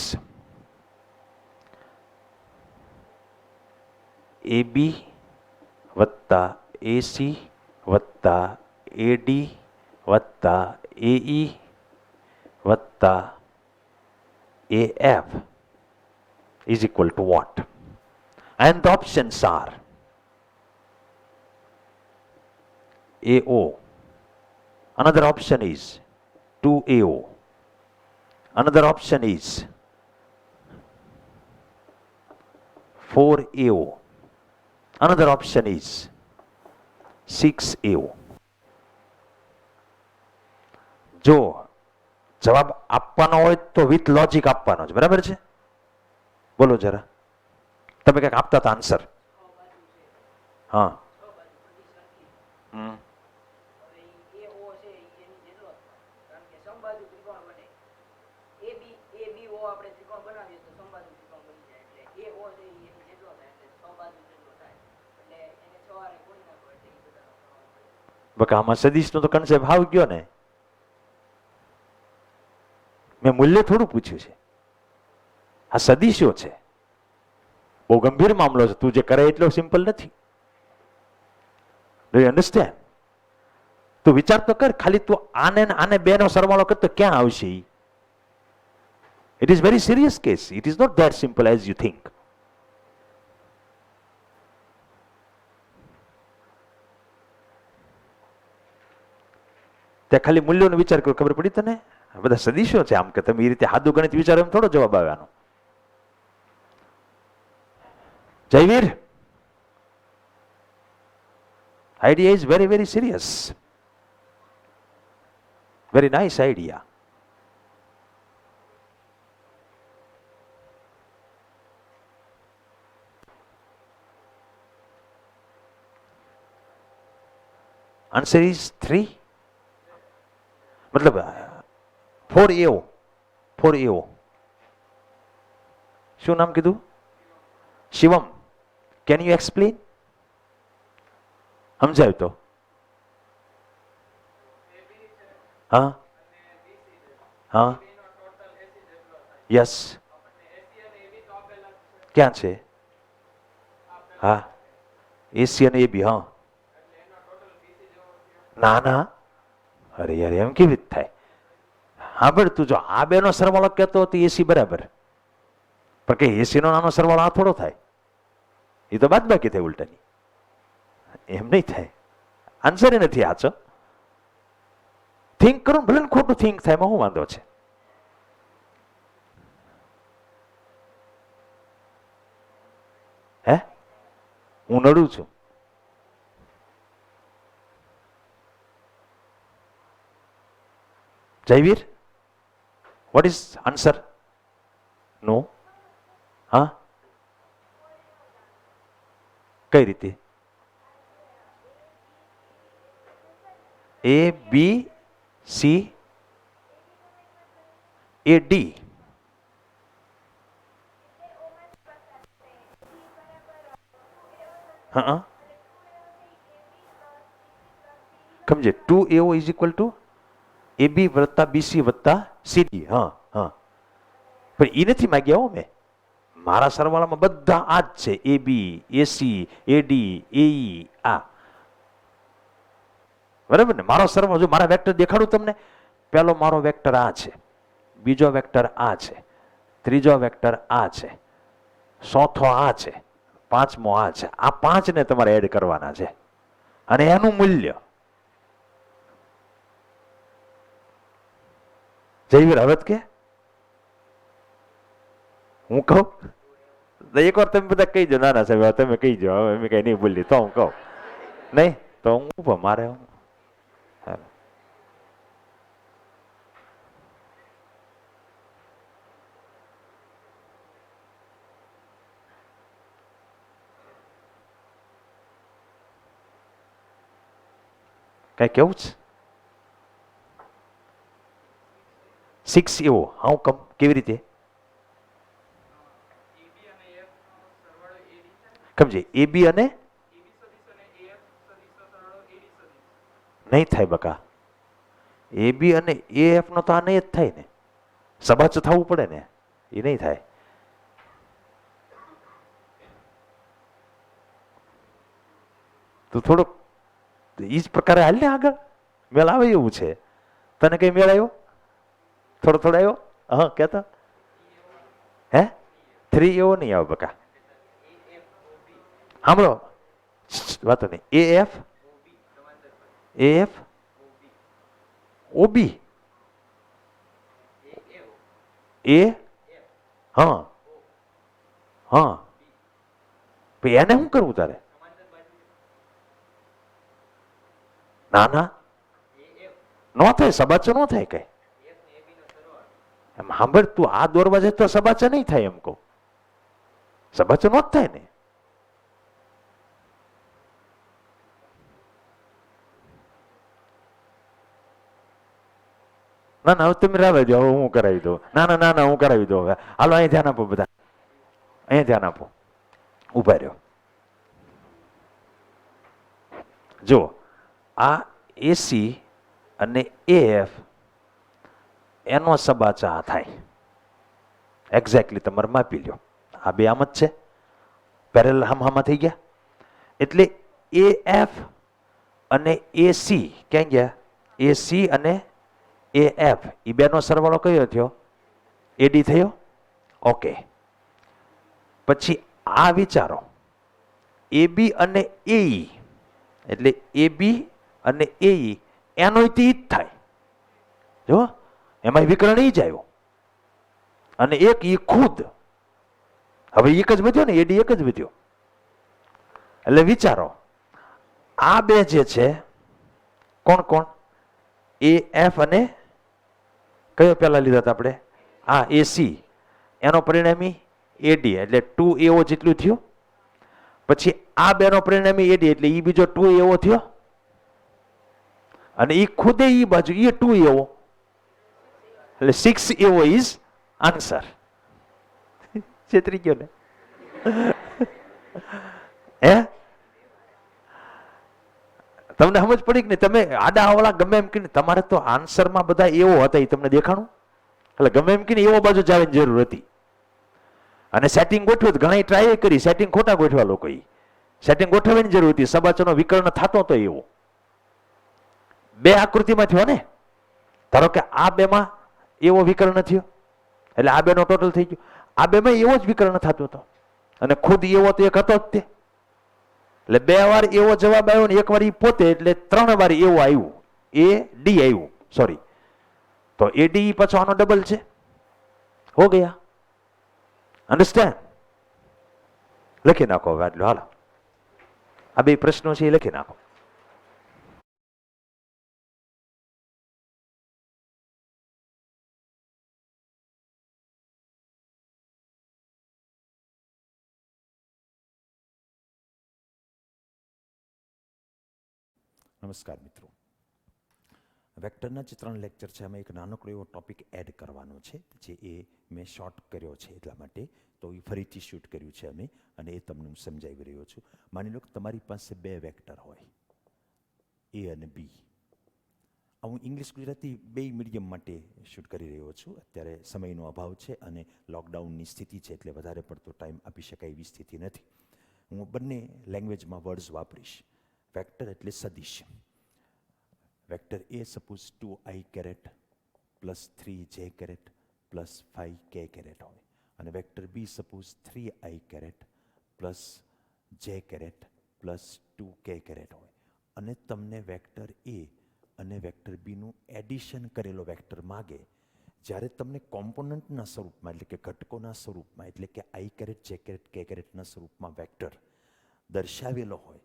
AB વત્તા AC વત્તા AD વત્તા AE વત્તા AF is equal to what? And the options are AO. Another option is 2AO. Another option is 4AO. Another option is 6AO. જો જવાબ આપવાનો હોય તો with logic આપવાનો છે, બરાબર છે? બોલો જરા, તમે કંઈક આપતા હતા આન્સર. હા. બકા આમાં સદીશ નો તો કન્સેપ્ટ આવી ગયો ને. મેં મૂલ્ય થોડું પૂછ્યું છે, આ સદીશો છે. બહુ ગંભીર મામલો છે. તું જે કરે એટલો સિમ્પલ નથી. Do you understand? તું વિચાર તો કર, ખાલી તું આને આને બે નો સરવાળો કર તો ક્યાં આવશે? It is very serious case. It is not that simple as you think. તે ખાલી મૂલ્યોનો વિચાર કરો, ખબર પડી તને? બધા સદીશો છે. આમ કે તમે એ રીતે સાદું ગણિત વિચારો એમ થોડો જવાબ આવે આનો. Jayveer, idea is very very serious. Very nice idea. Answer is 3. मतलब 4AO. 4AO. શું નામ કીધું? Shivam, can you explain? સમજાય તો. હા હા યસ. ક્યાં છે? હા, એસી અને એબી. હા, ના ના, અરે યાર એમ કેવી રીતે થાય? હા પણ તું જો આ બે નો સરવાળો કહેતો હતો એસી બરાબર, પણ કે એસી નો નાનો સરવાળો આ થોડો થાય. એ તો બાદ બાકી થાય ઉલટાની. એમ નહીં થાય. આન્સર નથી આચો. થિંક કરો, ભલે ખોટું થિંક થાય, એમાં શું વાંધો છે? હે, હું નડું છું? Jayvir, what is answer? No. હા, કઈ રીતે? A B C A D. હા, સમજે. 2AO is equal to AB વત્તા BC વત્તા CD. હા હા, પણ એ નથી માગ્યા હો મેં. મારા સરવાળામાં બધા આ જ છે. AB, AC, AD, AE. આ બરાબર ને? મારો સરવાળો જો મારા વેક્ટર દેખાડું તમને. પહેલો મારો વેક્ટર આ છે, બીજો વેક્ટર આ છે, ત્રીજો વેક્ટર આ છે, ચોથો આ છે, પાંચમો આ છે. આ પાંચને તમારે એડ કરવાના છે અને એનું મૂલ્ય. જયવીર હવે કે હું કહું? એક વાર તમે બધા કહી દો. ના ના સાહેબ તમે કહી દો, હવે અમે કઈ નહીં ભૂલી તો હું કહું. નહીં તો હું ઉભો મારે કઈ કેવું છે? 6AO. હા, કમ કેવી રીતે? સમજે. AB અને નહીં થાય બકા. AB અને AF નો તો આ નહીં જ થાય ને. સબાચ થવું પડે ને. એ નહીં થાય. તો થોડોક એ જ પ્રકારે હાલ ને આગળ. મેળ આવે એવું છે. તને કઈ મેળ આવ્યો? થોડો થોડો આવ્યો? હા કેતા. હે, 3AO નહીં આવે બકા. સાંભળો વાતો નહીં. AF OB એ. હા હા, એને શું કરવું તારે? ના ના, નો થાય. સબાચો નો થાય કઈ. એમ સાંભળ, તું આ દોરવા જાય તો સબાચા નહીં થાય. એમ કહું, સબાચો નો જ થાય ને. ના ના હવે તમે રાવે દો, હવે હું કરાવી દઉં. ના ના ના ના હું કરાવી દઉં હવે. હાલો અહીં ધ્યાન આપો બધા, અહીંયા ધ્યાન આપો, ઉભા રહ્યો. જો આ એસી અને એએફ એનો સબાચા થાય. એક્ઝેક્ટલી તમારે માપી લ્યો. આ બે આમ જ છે, પેરેલલ હામાં થઈ ગયા. એટલે એએફ અને એસી ક્યાં ગયા? એસી અને એએફ એ બેનો સરવાળો કયો થયો? એડી થયો. ઓકે, પછી આ વિચારો એબી અને એઈ, એટલે એબી અને એઈ એનો જ થાય. જો એમાં વિકર્ણ ઈ જ આવ્યો અને એક ઈ ખુદ. હવે એક જ વધ્યો ને, એડી એક જ વધ્યો. એટલે વિચારો આ બે જે છે કોણ કોણ? એ એફ અને કયો પેલા લીધા હતા આપણે? આ એસી, એનો પરિણામી એડી એટલે 2 એઓ જેટલું થયું. પછી આ બેનો પરિણામી એડી એટલે ઈ બીજો 2 એવો થયો. અને ઈ ખુદે ઈ બાજુ એ 2 એવો એટલે 6 એવો ઇઝ આન્સર. છેતરી ગયો ને? હે તમને સમજ પડી કે નહીં? તમે આડા અવળા ગમે એમ કીને તમારે તો આન્સરમાં બધા એવો હતા એ તમને દેખાણું. એટલે ગમે એમ કીને એવો બાજુ જવાની જરૂર હતી. અને સેટિંગ ગોઠવ્યું, ઘણા ટ્રાય કરી, સેટિંગ ખોટા ગોઠવા લોકો. સેટિંગ ગોઠવવાની જરૂર હતી. સબાચનો વિકર્ણ થતો તો એવો બે આકૃતિમાં થયો ને. ધારો કે આ બેમાં એવો વિકર્ણ થયો એટલે આ બેનો ટોટલ થઈ ગયો. આ બેમાં એવો જ વિકર્ણ થતો હતો અને ખુદ એવો તો એક હતો જ તે. એટલે બે વાર એવો જવાબ આવ્યો ને એક વાર ઈ પોતે, એટલે 3 વાર એવો આવ્યું. એ ડી આવ્યું, સોરી. તો એ ડી પાછો આનો ડબલ છે. હો ગયા? અન્ડરસ્ટેન્ડ? લખી નાખો હવે આટલું. હાલો, આ બે પ્રશ્નો છે એ લખી નાખો. નમસ્કાર મિત્રો, વેક્ટરના જે 3 લેક્ચર છે એમાં એક નાનકડો એવો ટોપિક એડ કરવાનો છે, જે એ મેં શોર્ટ કર્યો છે એટલા માટે. તો એ ફરીથી શૂટ કર્યું છે અમે અને એ તમને હું સમજાવી રહ્યો છું. માની લો કે તમારી પાસે 2 વેક્ટર હોય, એ અને બી. હું ઇંગ્લિશ ગુજરાતી બે મીડિયમ માટે શૂટ કરી રહ્યો છું. અત્યારે સમયનો અભાવ છે અને લોકડાઉનની સ્થિતિ છે એટલે વધારે પડતો ટાઈમ આપી શકાય એવી સ્થિતિ નથી. હું બંને લેંગ્વેજમાં વર્ડ્સ વાપરીશ. વેક્ટર એટલે સદિશ. Vector A suppose 2i caret plus 3j caret plus 5k caret હોય અને vector B suppose 3i caret plus j caret plus 2k caret હોય અને તમને વેક્ટર એ અને વેક્ટર બીનું એડિશન કરેલો વેક્ટર માગે. જ્યારે તમને કોમ્પોનન્ટના સ્વરૂપમાં એટલે કે ઘટકોના સ્વરૂપમાં એટલે કે i કેરેટ જે કેરેટ કે કેરેટના સ્વરૂપમાં વેક્ટર દર્શાવેલો હોય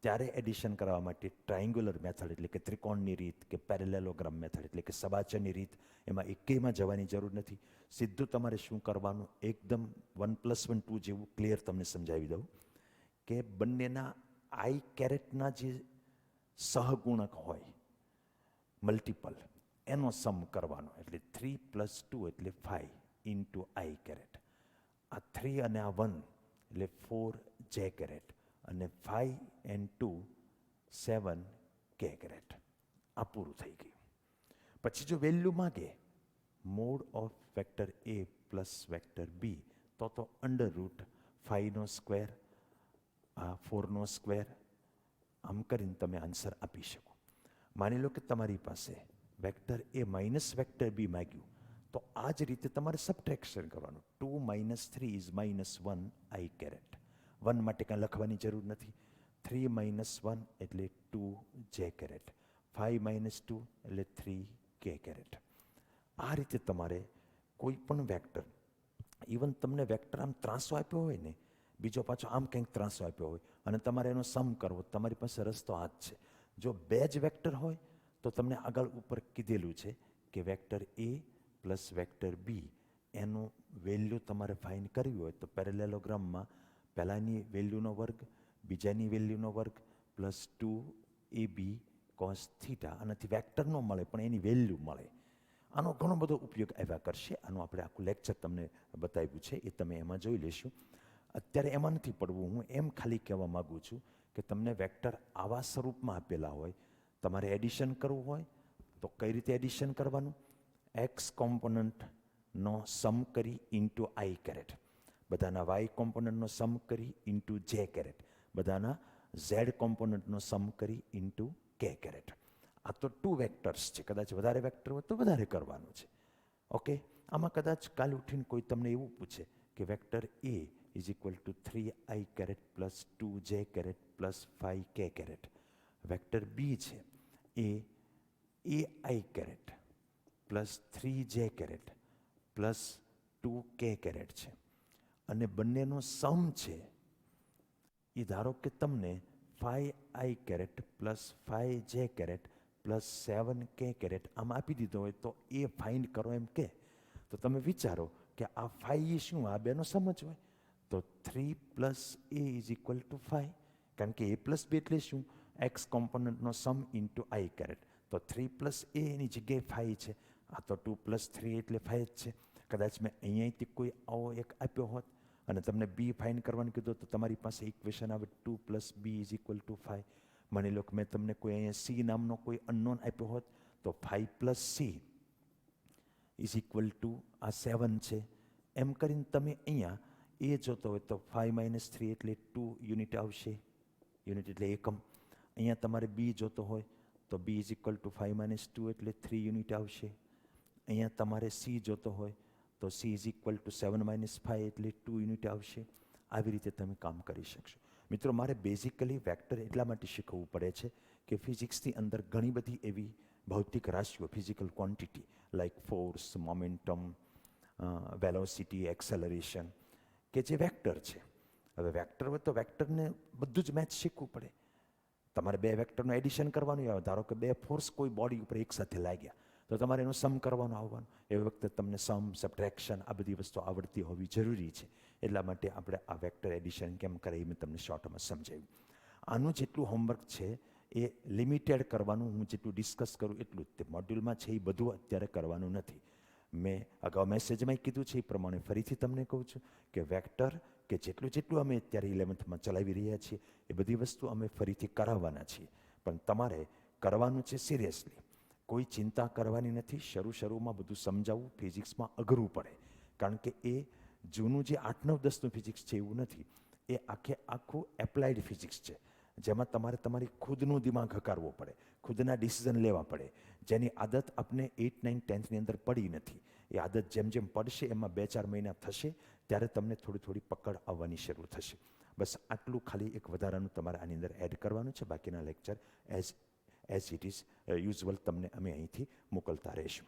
ત્યારે એડિશન કરવા માટે ટ્રાયંગ્યુલર મેથડ એટલે કે ત્રિકોણની રીત કે પેરેલેલોગ્રામ મેથડ એટલે કે સબાચરની રીત, એમાં એકેયમાં જવાની જરૂર નથી. સીધું તમારે શું કરવાનું, એકદમ 1+1 2 જેવું ક્લિયર તમને સમજાવી દઉં કે બંનેના i કેરેટના જે સહગુણક હોય મલ્ટિપલ એનો સમ કરવાનો. એટલે 3 + 2 એટલે 5 ઇન્ટુ i કેરેટ. આ 3 અને આ 1 એટલે 4j કેરેટ અને 5 and 2 7k કેરેટ. આ પૂરું થઈ ગયું. પછી જો વેલ્યુ માગે mod of vector A plus vector B તો √5² આ 4², આમ કરીને તમે આન્સર આપી શકો. માની લો કે તમારી પાસે વેક્ટર એ માઇનસ વેક્ટર બી માગ્યું તો આ જ રીતે તમારે સબટ્રેક્શન કરવાનું. 2 - 3 ઇઝ -1 i કેરેટ. 1 માટે કાંઈ લખવાની જરૂર નથી. 3 - 1 એટલે 2j કેરેટ. 5 - 2 એટલે 3k કેરેટ. આ રીતે તમારે કોઈ પણ વેક્ટર, ઇવન તમને વેક્ટર આમ ત્રાંસો આપ્યો હોય ને, બીજો પાછો આમ કંઈક ત્રાંસો આપ્યો હોય અને તમારે એનો સમ કરવો, તમારી પાસે રસ્તો આ જ છે. જો 2 જ વેક્ટર હોય તો તમને આગળ ઉપર કીધેલું છે કે વેક્ટર એ પ્લસ વેક્ટર બી એનું વેલ્યુ તમારે ફાઇન્ડ કરવી હોય તો પેરેલેલોગ્રામમાં પહેલાંની વેલ્યુનો વર્ગ, બીજાની વેલ્યુનો વર્ગ પ્લસ 2ab cos θ. આનાથી વેક્ટર ન મળે પણ એની વેલ્યુ મળે. આનો ઘણો બધો ઉપયોગ આવ્યા કરશે. આનું આપણે આખું લેક્ચર તમને બતાવ્યું છે, એ તમે એમાં જોઈ લેશું. અત્યારે એમાં નથી પડવું. હું એમ ખાલી કહેવા માગું છું કે તમને વેક્ટર આવા સ્વરૂપમાં આપેલા હોય, તમારે એડિશન કરવું હોય તો કઈ રીતે એડિશન કરવાનું? એક્સ કોમ્પોનન્ટનો સમ કરી ઇન્ટુ આઈ કેરેટ, બધાના વાય કોમ્પોનન્ટનો સમ કરી ઇન્ટુ જે કેરેટ, બધાના ઝેડ કોમ્પોનન્ટનો સમ કરી ઇન્ટુ કે કેરેટ. આ તો 2 વેક્ટર્સ છે. કદાચ વધારે વેક્ટર હોય તો વધારે કરવાનું છે. ઓકે, આમાં કદાચ કાલે ઉઠીને કોઈ તમને એવું પૂછે કે vector A is equal to 3i caret plus 2j caret plus 5k caret. Vector B છે એ ai caret plus 3j caret plus 2k caret છે, અને બંનેનો સમ છે એ ધારો કે તમને 5i caret plus 5j caret plus 7k caret આમ આપી દીધો હોય તો એ ફાઇન્ડ કરો એમ કે, તો તમે વિચારો કે આ 5 એ શું? આ બેનો સમ જ હોય. તો 3 plus A is equal to 5, કારણ કે એ પ્લસ બી એટલે શું? એક્સ કોમ્પોનન્ટનો સમ ઇન્ટુ આઈ કેરેટ. તો 3 પ્લસ એ એની જગ્યાએ 5 છે. આ તો 2 પ્લસ 3 એટલે 5 જ છે. કદાચ મેં અહીંયાથી કોઈ આવો એક આપ્યો હોત અને તમને બી ફાઇન્ડ કરવાનું કીધું તો તમારી પાસે ઇક્વેશન આવે 2 plus B is equal to 5. માની લો કે મેં તમને કોઈ અહીંયા સી નામનો કોઈ અનનોન આપ્યો હોત તો 5 plus she is equal two આ 7 છે. એમ કરીને તમે અહીંયા એ જોતો હોય તો 5 માઇનસ 3 એટલે 2 યુનિટ આવશે. યુનિટ એટલે એકમ. અહીંયા તમારે બી જોતો હોય તો B is equal to 5 minus 2 એટલે 3 યુનિટ આવશે. અહીંયા તમારે સી જોતો હોય તો she is equal two 7 minus 5 એટલે 2 યુનિટ આવશે. આવી રીતે તમે કામ કરી શકશો. મિત્રો, મારે બેઝિકલી વેક્ટર એટલા માટે શીખવવું પડે છે કે ફિઝિક્સની અંદર ઘણી બધી એવી ભૌતિક રાશિઓ, physical quantity like force, momentum, velocity, acceleration, કે જે વેક્ટર છે. હવે વેક્ટર હોય તો વેક્ટરને બધું જ મેચ શીખવું પડે. તમારે 2 વેક્ટરનું એડિશન કરવાનું આવે. ધારો કે 2 ફોર્સ કોઈ બોડી ઉપર એકસાથે લાગ્યા તો તમારે એનું સમ કરવાનું આવવાનું. એ વખતે તમને સમ, સબટ્રેક્શન આ બધી વસ્તુ આવડતી હોવી જરૂરી છે. એટલા માટે આપણે આ વેક્ટર એડિશન કેમ કરે એ મેં તમને શોર્ટમાં સમજાવ્યું. આનું જેટલું હોમવર્ક છે એ લિમિટેડ કરવાનું. હું જેટલું ડિસ્કસ કરું એટલું જ. તે મોડ્યુલમાં છે એ બધું અત્યારે કરવાનું નથી. મેં અગાઉ મેસેજમાં કીધું છે એ પ્રમાણે ફરીથી તમને કહું છું કે વેક્ટર કે જેટલું અમે અત્યારે 11th ચલાવી રહ્યા છીએ એ બધી વસ્તુ અમે ફરીથી કરાવવાના છીએ. પણ તમારે કરવાનું છે સિરિયસલી. કોઈ ચિંતા કરવાની નથી. શરૂમાં બધું સમજાવવું ફિઝિક્સમાં અઘરું પડે, કારણ કે એ જૂનું જે 8, 9, 10નું ફિઝિક્સ છે એવું નથી. એ આખું એપ્લાઇડ ફિઝિક્સ છે, જેમાં તમારે તમારી ખુદનું દિમાગ હકારવો પડે, ખુદના ડિસિઝન લેવા પડે, જેની આદત આપણે 8, 9, 10thની અંદર પડી નથી. એ આદત જેમ જેમ પડશે એમાં 2-4 મહિના થશે ત્યારે તમને થોડી પકડ આવવાની શરૂ થશે. બસ આટલું ખાલી એક વધારાનું તમારે આની અંદર એડ કરવાનું છે. બાકીના lecture as it is usual તમને અમે અહીંથી મોકલતા રહીશું.